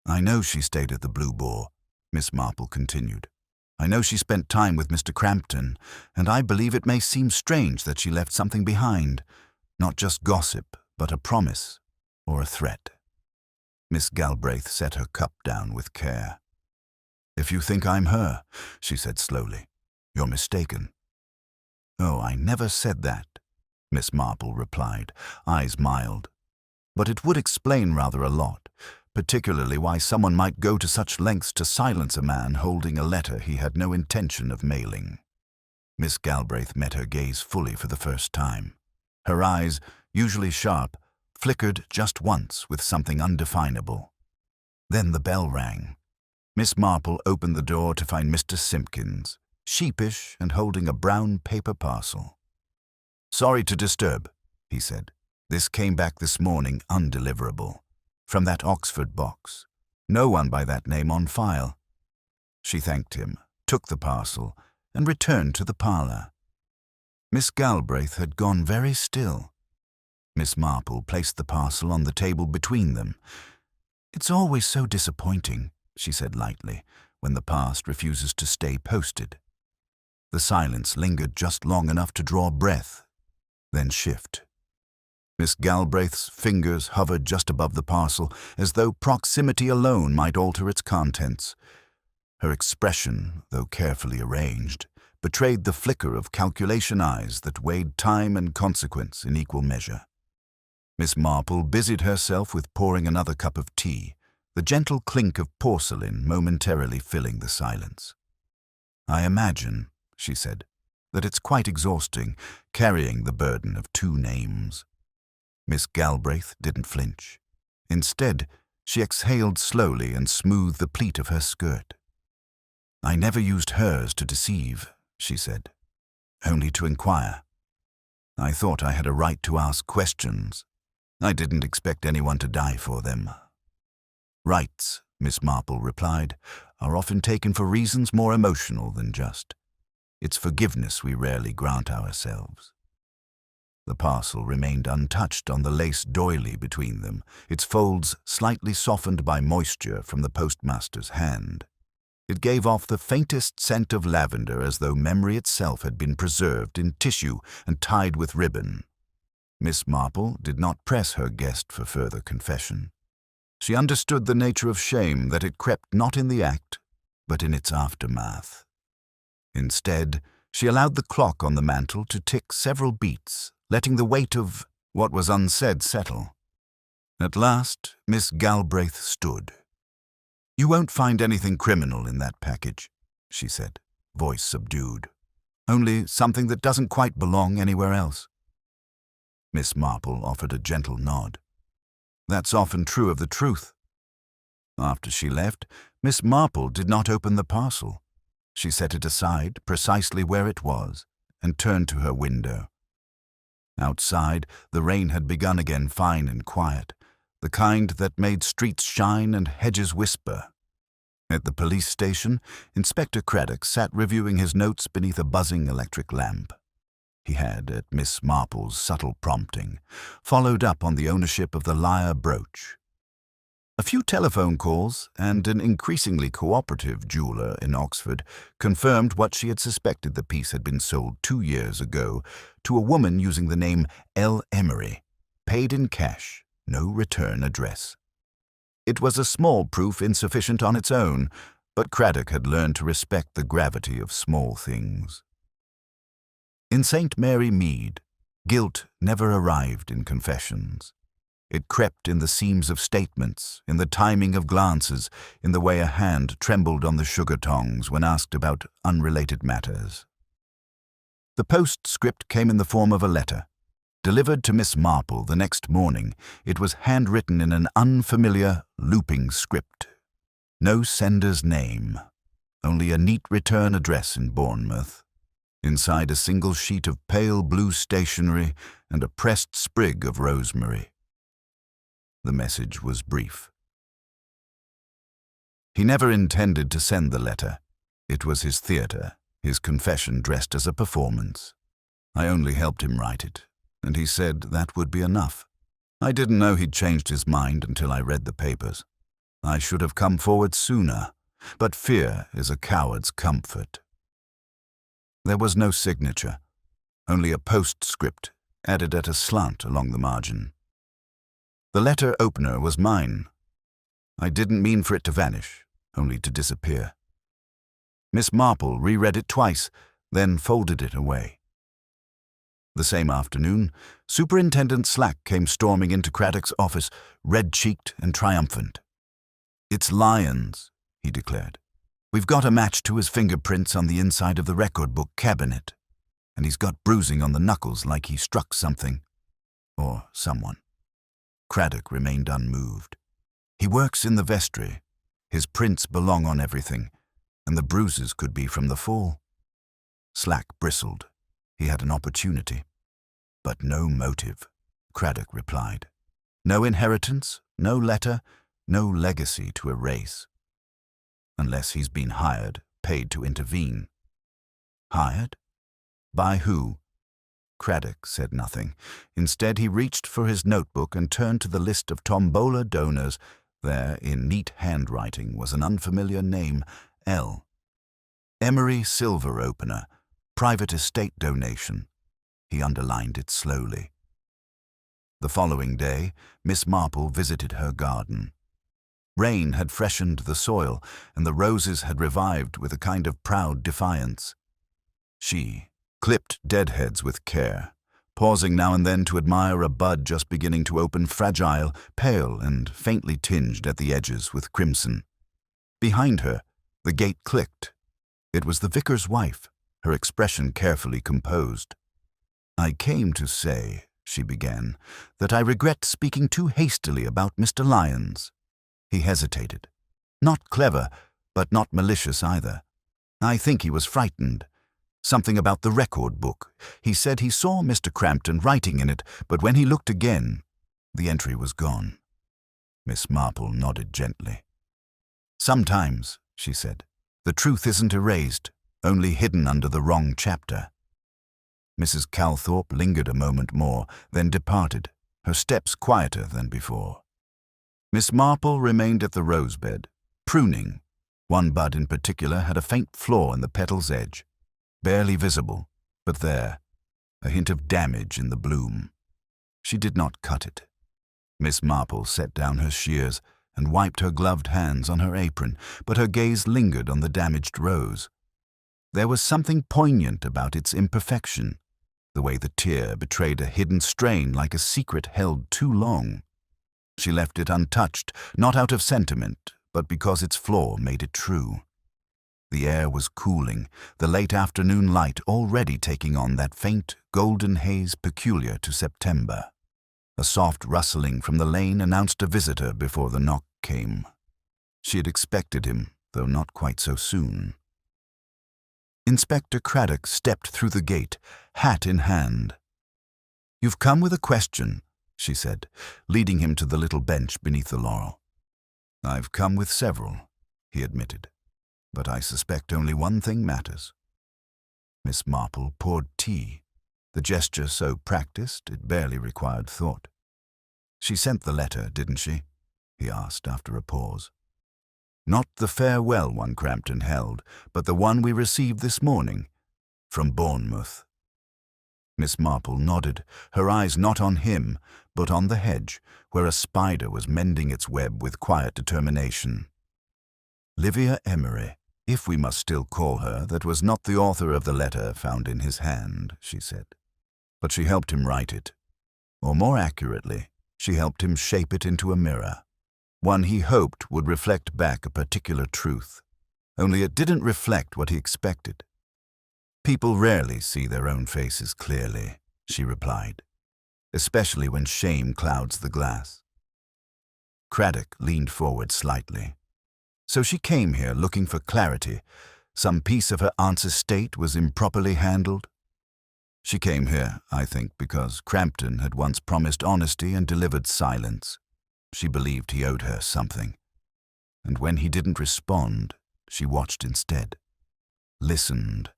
"I know she stayed at the Blue Boar," Miss Marple continued. "I know she spent time with Mr. Crampton, and I believe it may seem strange that she left something behind, not just gossip, but a promise or a threat." Miss Galbraith set her cup down with care. "If you think I'm her," she said slowly, "you're mistaken." "Oh, I never said that." Miss Marple replied, eyes mild. But it would explain rather a lot, particularly why someone might go to such lengths to silence a man holding a letter he had no intention of mailing. Miss Galbraith met her gaze fully for the first time. Her eyes, usually sharp, flickered just once with something undefinable. Then the bell rang. Miss Marple opened the door to find Mr. Simpkins, sheepish and holding a brown paper parcel. "Sorry to disturb," he said. "This came back this morning undeliverable, from that Oxford box. No one by that name on file." She thanked him, took the parcel, and returned to the parlour. Miss Galbraith had gone very still. Miss Marple placed the parcel on the table between them. "It's always so disappointing," she said lightly, "when the past refuses to stay posted." The silence lingered just long enough to draw breath, then shift. Miss Galbraith's fingers hovered just above the parcel, as though proximity alone might alter its contents. Her expression, though carefully arranged, betrayed the flicker of calculation eyes that weighed time and consequence in equal measure. Miss Marple busied herself with pouring another cup of tea, the gentle clink of porcelain momentarily filling the silence. "I imagine," she said, "that it's quite exhausting, carrying the burden of two names." Miss Galbraith didn't flinch. Instead, she exhaled slowly and smoothed the pleat of her skirt. "I never used hers to deceive," she said, "only to inquire. I thought I had a right to ask questions. I didn't expect anyone to die for them." "Rights," Miss Marple replied, "are often taken for reasons more emotional than just. It's forgiveness we rarely grant ourselves." The parcel remained untouched on the lace doily between them, its folds slightly softened by moisture from the postmaster's hand. It gave off the faintest scent of lavender, as though memory itself had been preserved in tissue and tied with ribbon. Miss Marple did not press her guest for further confession. She understood the nature of shame, that it crept not in the act, but in its aftermath. Instead, she allowed the clock on the mantel to tick several beats, letting the weight of what was unsaid settle. At last, Miss Galbraith stood. "You won't find anything criminal in that package," she said, voice subdued. "Only something that doesn't quite belong anywhere else." Miss Marple offered a gentle nod. "That's often true of the truth." After she left, Miss Marple did not open the parcel. She set it aside precisely where it was and turned to her window. Outside, the rain had begun again, fine and quiet, the kind that made streets shine and hedges whisper. At the police station, Inspector Craddock sat reviewing his notes beneath a buzzing electric lamp. He had, at Miss Marple's subtle prompting, followed up on the ownership of the lyre brooch. A few telephone calls and an increasingly cooperative jeweller in Oxford confirmed what she had suspected: the piece had been sold 2 years ago to a woman using the name L. Emery, paid in cash, no return address. It was a small proof insufficient on its own, but Craddock had learned to respect the gravity of small things. In St. Mary Mead, guilt never arrived in confessions. It crept in the seams of statements, in the timing of glances, in the way a hand trembled on the sugar tongs when asked about unrelated matters. The postscript came in the form of a letter. Delivered to Miss Marple the next morning, it was handwritten in an unfamiliar, looping script. No sender's name, only a neat return address in Bournemouth. Inside, a single sheet of pale blue stationery and a pressed sprig of rosemary. The message was brief. He never intended to send the letter. It was his theatre, his confession dressed as a performance. I only helped him write it, and he said that would be enough. I didn't know he'd changed his mind until I read the papers. I should have come forward sooner, but fear is a coward's comfort. There was no signature, only a postscript added at a slant along the margin. The letter opener was mine. I didn't mean for it to vanish, only to disappear. Miss Marple reread it twice, then folded it away. The same afternoon, Superintendent Slack came storming into Craddock's office, red-cheeked and triumphant. "It's Lyons," he declared. "We've got a match to his fingerprints on the inside of the record book cabinet, and he's got bruising on the knuckles like he struck something. Or someone." Craddock remained unmoved. "He works in the vestry. His prints belong on everything, and the bruises could be from the fall." Slack bristled. He had an opportunity. "But no motive," Craddock replied. "No inheritance, no letter, no legacy to erase. Unless he's been hired, paid to intervene." "Hired? By who?" Craddock said nothing. Instead, he reached for his notebook and turned to the list of tombola donors. There, in neat handwriting, was an unfamiliar name, L. Emery Silver Opener, private estate donation. He underlined it slowly. The following day, Miss Marple visited her garden. Rain had freshened the soil, and the roses had revived with a kind of proud defiance. She clipped deadheads with care, pausing now and then to admire a bud just beginning to open, fragile, pale, and faintly tinged at the edges with crimson. Behind her, the gate clicked. It was the vicar's wife, her expression carefully composed. "I came to say," she began, "that I regret speaking too hastily about Mr. Lyons." He hesitated. "Not clever, but not malicious either. I think he was frightened. Something about the record book. He said he saw Mr. Crampton writing in it, but when he looked again, the entry was gone." Miss Marple nodded gently. "Sometimes," she said, "the truth isn't erased, only hidden under the wrong chapter." Mrs. Calthorpe lingered a moment more, then departed, her steps quieter than before. Miss Marple remained at the rosebed, pruning. One bud in particular had a faint flaw in the petal's edge. Barely visible, but there, a hint of damage in the bloom. She did not cut it. Miss Marple set down her shears and wiped her gloved hands on her apron, but her gaze lingered on the damaged rose. There was something poignant about its imperfection, the way the tear betrayed a hidden strain like a secret held too long. She left it untouched, not out of sentiment, but because its flaw made it true. The air was cooling, the late afternoon light already taking on that faint, golden haze peculiar to September. A soft rustling from the lane announced a visitor before the knock came. She had expected him, though not quite so soon. Inspector Craddock stepped through the gate, hat in hand. "You've come with a question," she said, leading him to the little bench beneath the laurel. "I've come with several," he admitted. "But I suspect only one thing matters." Miss Marple poured tea, the gesture so practiced it barely required thought. "She sent the letter, didn't she?" he asked after a pause. "Not the farewell one Crampton held, but the one we received this morning, from Bournemouth." Miss Marple nodded, her eyes not on him, but on the hedge, where a spider was mending its web with quiet determination. "Livia Emery, if we must still call her, that was not the author of the letter found in his hand," she said. "But she helped him write it. Or more accurately, she helped him shape it into a mirror. One he hoped would reflect back a particular truth. Only it didn't reflect what he expected." "People rarely see their own faces clearly," she replied, "especially when shame clouds the glass." Craddock leaned forward slightly. "So she came here looking for clarity. Some piece of her aunt's estate was improperly handled?" "She came here, I think, because Crampton had once promised honesty and delivered silence. She believed he owed her something. And when he didn't respond, she watched instead. Listened.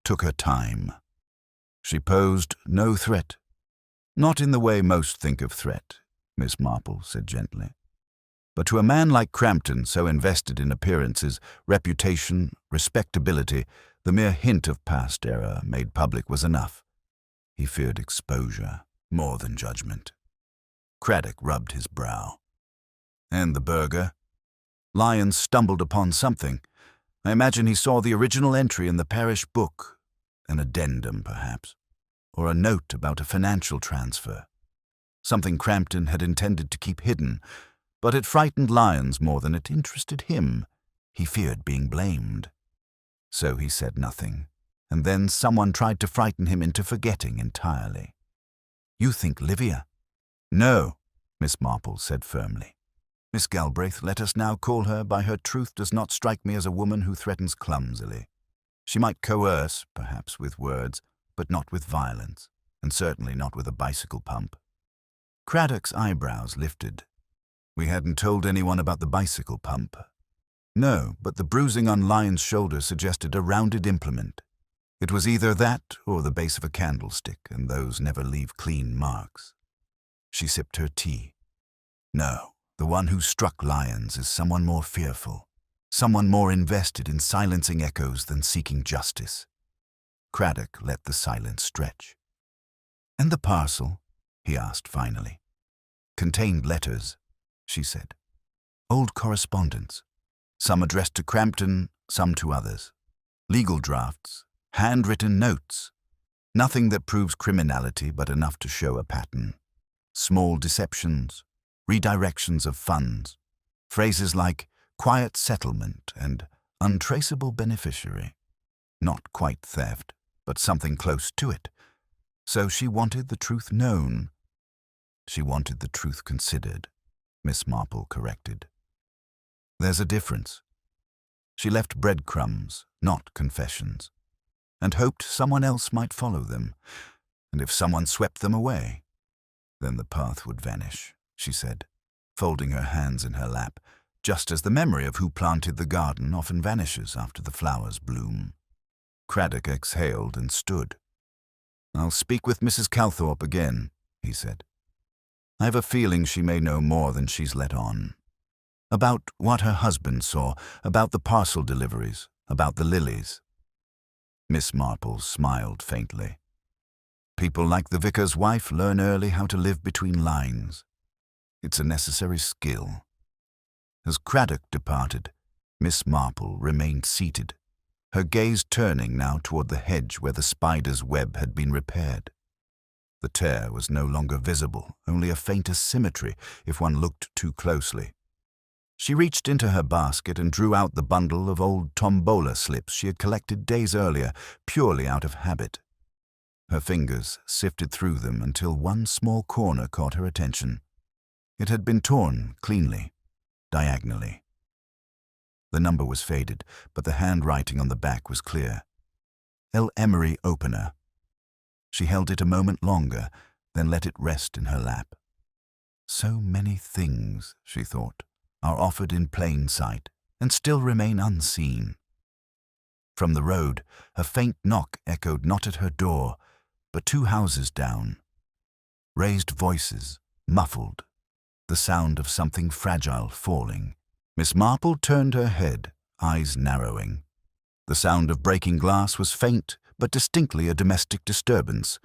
Took her time. She posed no threat. Not in the way most think of threat," Miss Marple said gently. "But to a man like Crampton, so invested in appearances, reputation, respectability, the mere hint of past error made public was enough. He feared exposure, more than judgment." Craddock rubbed his brow. "And the burger?" "Lyons stumbled upon something. I imagine he saw the original entry in the parish book. An addendum, perhaps." or a note about a financial transfer. Something Crampton had intended to keep hidden, but it frightened Lyons more than it interested him. He feared being blamed. So he said nothing, and then someone tried to frighten him into forgetting entirely. "You think Livia?" "No," Miss Marple said firmly. "Miss Galbraith, let us now call her by her truth, does not strike me as a woman who threatens clumsily. She might coerce, perhaps with words, but not with violence, and certainly not with a bicycle pump." Craddock's eyebrows lifted. "We hadn't told anyone about the bicycle pump." "No, but the bruising on Lyon's shoulder suggested a rounded implement. It was either that or the base of a candlestick, and those never leave clean marks." She sipped her tea. "No, the one who struck Lyons is someone more fearful, someone more invested in silencing echoes than seeking justice." Craddock let the silence stretch. "And the parcel?" he asked finally. "Contained letters," she said. "Old correspondence. Some addressed to Crampton, some to others. Legal drafts, handwritten notes. Nothing that proves criminality, but enough to show a pattern. Small deceptions, redirections of funds. Phrases like quiet settlement and untraceable beneficiary. Not quite theft, but something close to it. So she wanted the truth known. She wanted the truth considered, Miss Marple corrected. "There's a difference. She left breadcrumbs, not confessions, and hoped someone else might follow them, and if someone swept them away, then the path would vanish," she said, folding her hands in her lap, just as the memory of who planted the garden often vanishes after the flowers bloom. Craddock exhaled and stood. "I'll speak with Mrs. Calthorpe again," he said. "I have a feeling she may know more than she's let on. About what her husband saw, about the parcel deliveries, about the lilies." Miss Marple smiled faintly. "People like the vicar's wife learn early how to live between lines. It's a necessary skill." As Craddock departed, Miss Marple remained seated, her gaze turning now toward the hedge where the spider's web had been repaired. The tear was no longer visible, only a faint asymmetry if one looked too closely. She reached into her basket and drew out the bundle of old tombola slips she had collected days earlier, purely out of habit. Her fingers sifted through them until one small corner caught her attention. It had been torn cleanly, diagonally. The number was faded, but the handwriting on the back was clear. El Emery Opener. She held it a moment longer, then let it rest in her lap. So many things, she thought, are offered in plain sight and still remain unseen. From the road, a faint knock echoed not at her door, but 2 houses down. Raised voices, muffled, the sound of something fragile falling. Miss Marple turned her head, eyes narrowing. The sound of breaking glass was faint, but distinctly a domestic disturbance,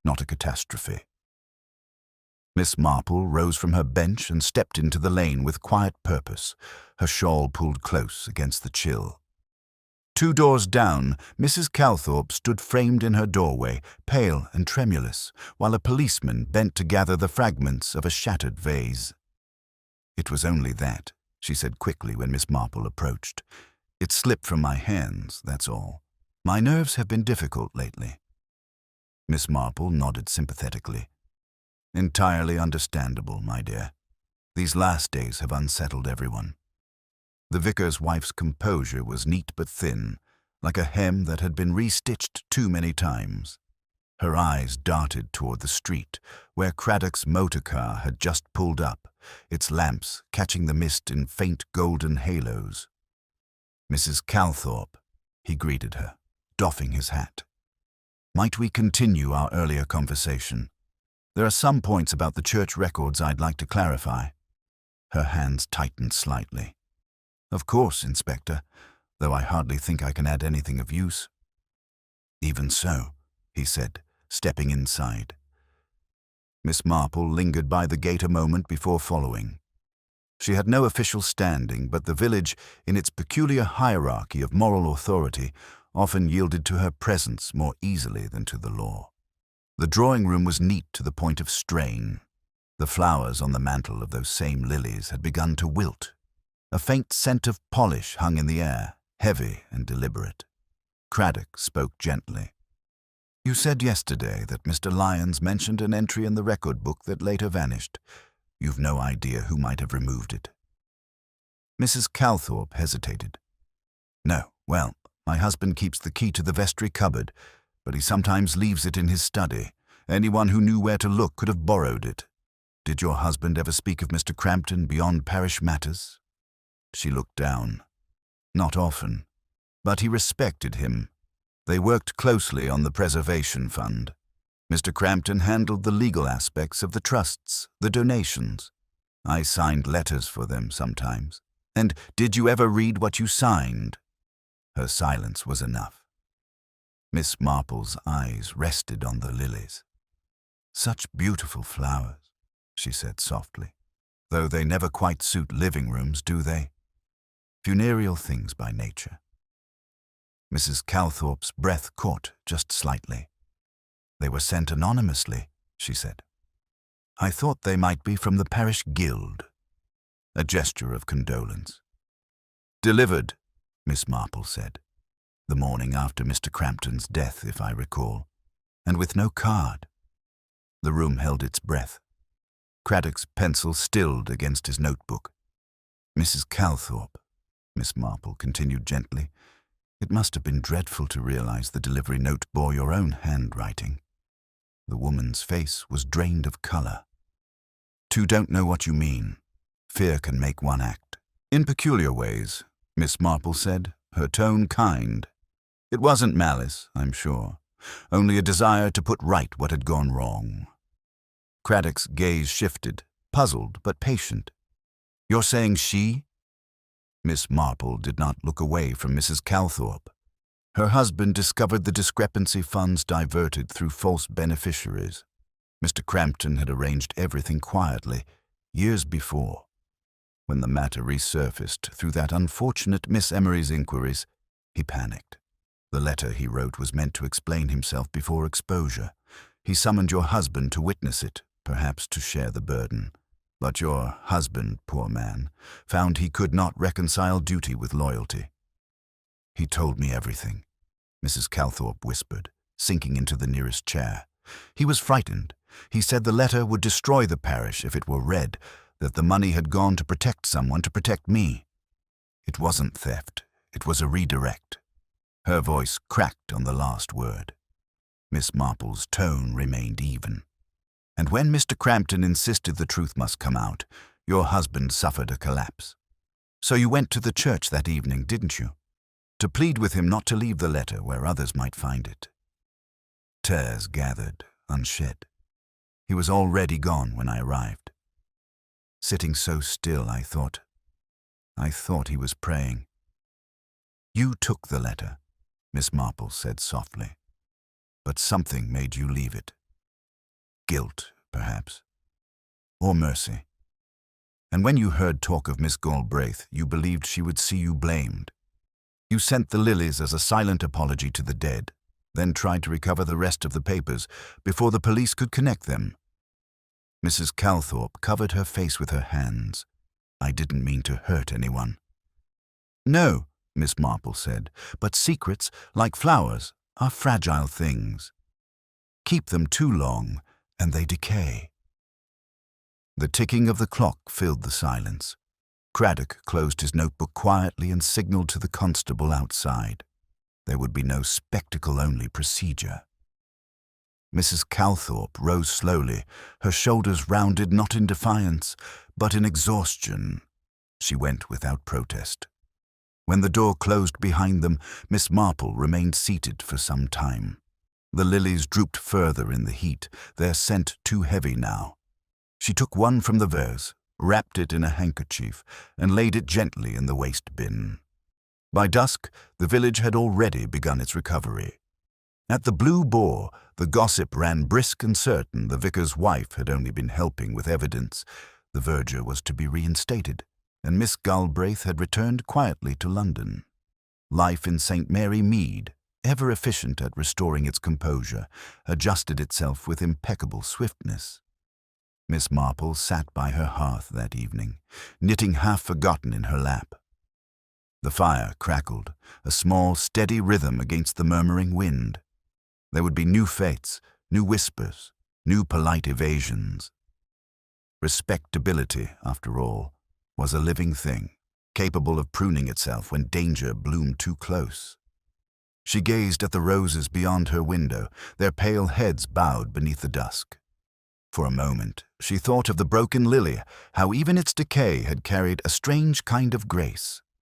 not a catastrophe. Miss Marple rose from her bench and stepped into the lane with quiet purpose, her shawl pulled close against the chill. 2 doors down, Mrs. Calthorpe stood framed in her doorway, pale and tremulous, while a policeman bent to gather the fragments of a shattered vase. "It was only that," she said quickly when Miss Marple approached. "It slipped from my hands, that's all. My nerves have been difficult lately." Miss Marple nodded sympathetically. "Entirely understandable, my dear. These last days have unsettled everyone." The vicar's wife's composure was neat but thin, like a hem that had been restitched too many times. Her eyes darted toward the street, where Craddock's motor car had just pulled up, its lamps catching the mist in faint golden halos. "Mrs. Calthorpe," he greeted her, doffing his hat. "Might we continue our earlier conversation? There are some points about the church records I'd like to clarify." Her hands tightened slightly. "Of course, Inspector, though I hardly think I can add anything of use." "Even so," he said, stepping inside. Miss Marple lingered by the gate a moment before following. She had no official standing, but the village, in its peculiar hierarchy of moral authority, often yielded to her presence more easily than to the law. The drawing-room was neat to the point of strain. The flowers on the mantel of those same lilies had begun to wilt. A faint scent of polish hung in the air, heavy and deliberate. Craddock spoke gently. "You said yesterday that Mr. Lyons mentioned an entry in the record book that later vanished. You've no idea who might have removed it." Mrs. Calthorpe hesitated. "No, well, my husband keeps the key to the vestry cupboard, but he sometimes leaves it in his study. Anyone who knew where to look could have borrowed it. Did your husband ever speak of Mr. Crampton beyond parish matters?" She looked down. "Not often, but he respected him. They worked closely on the preservation fund. Mr. Crampton handled the legal aspects of the trusts, the donations. I signed letters for them sometimes. And did you ever read what you signed?" Her silence was enough. Miss Marple's eyes rested on the lilies. "Such beautiful flowers," she said softly, "though they never quite suit living rooms, do they? Funereal things by nature." Mrs. Calthorpe's breath caught just slightly. "They were sent anonymously," she said. "I thought they might be from the parish guild." A gesture of condolence. "Delivered," Miss Marple said. "The morning after Mr. Crampton's death, if I recall, and with no card." The room held its breath. Craddock's pencil stilled against his notebook. "Mrs. Calthorpe," Miss Marple continued gently, "it must have been dreadful to realize the delivery note bore your own handwriting." The woman's face was drained of color. "Two don't know what you mean. Fear can make one act. In peculiar ways," Miss Marple said, her tone kind. "It wasn't malice, I'm sure. Only a desire to put right what had gone wrong." Craddock's gaze shifted, puzzled but patient. "You're saying she?" Miss Marple did not look away from Mrs. Calthorpe. Her husband discovered the discrepancy funds diverted through false beneficiaries. Mr. Crampton had arranged everything quietly, years before. When the matter resurfaced through that unfortunate Miss Emery's inquiries, he panicked. The letter he wrote was meant to explain himself before exposure. He summoned your husband to witness it, perhaps to share the burden. But your husband, poor man, found he could not reconcile duty with loyalty. "He told me everything," Mrs. Calthorpe whispered, sinking into the nearest chair. "He was frightened. He said the letter would destroy the parish if it were read, that the money had gone to protect someone, to protect me. It wasn't theft. It was a redirect." Her voice cracked on the last word. Miss Marple's tone remained even. "And when Mr. Crampton insisted the truth must come out, your husband suffered a collapse. So you went to the church that evening, didn't you? To plead with him not to leave the letter where others might find it." Tears gathered, unshed. He was already gone when I arrived. Sitting so still, I thought he was praying. "You took the letter," Miss Marple said softly. "But something made you leave it. Guilt, perhaps. Or mercy. And when you heard talk of Miss Galbraith, you believed she would see you blamed. You sent the lilies as a silent apology to the dead, then tried to recover the rest of the papers before the police could connect them." Mrs. Calthorpe covered her face with her hands. "I didn't mean to hurt anyone." "No," Miss Marple said, "but secrets, like flowers, are fragile things. Keep them too long, and they decay." The ticking of the clock filled the silence. Craddock closed his notebook quietly and signaled to the constable outside. There would be no spectacle-only procedure. Mrs. Calthorpe rose slowly, her shoulders rounded not in defiance, but in exhaustion. She went without protest. When the door closed behind them, Miss Marple remained seated for some time. The lilies drooped further in the heat, their scent too heavy now. She took one from the vase, wrapped it in a handkerchief, and laid it gently in the waste bin. By dusk, the village had already begun its recovery. At the Blue Boar, the gossip ran brisk and certain the vicar's wife had only been helping with evidence. The verger was to be reinstated, and Miss Galbraith had returned quietly to London. Life in St. Mary Mead, ever efficient at restoring its composure, adjusted itself with impeccable swiftness. Miss Marple sat by her hearth that evening, knitting half forgotten in her lap. The fire crackled, a small, steady rhythm against the murmuring wind. There would be new fates, new whispers, new polite evasions. Respectability, after all, was a living thing, capable of pruning itself when danger bloomed too close. She gazed at the roses beyond her window, their pale heads bowed beneath the dusk. For a moment, she thought of the broken lily, how even its decay had carried a strange kind of grace.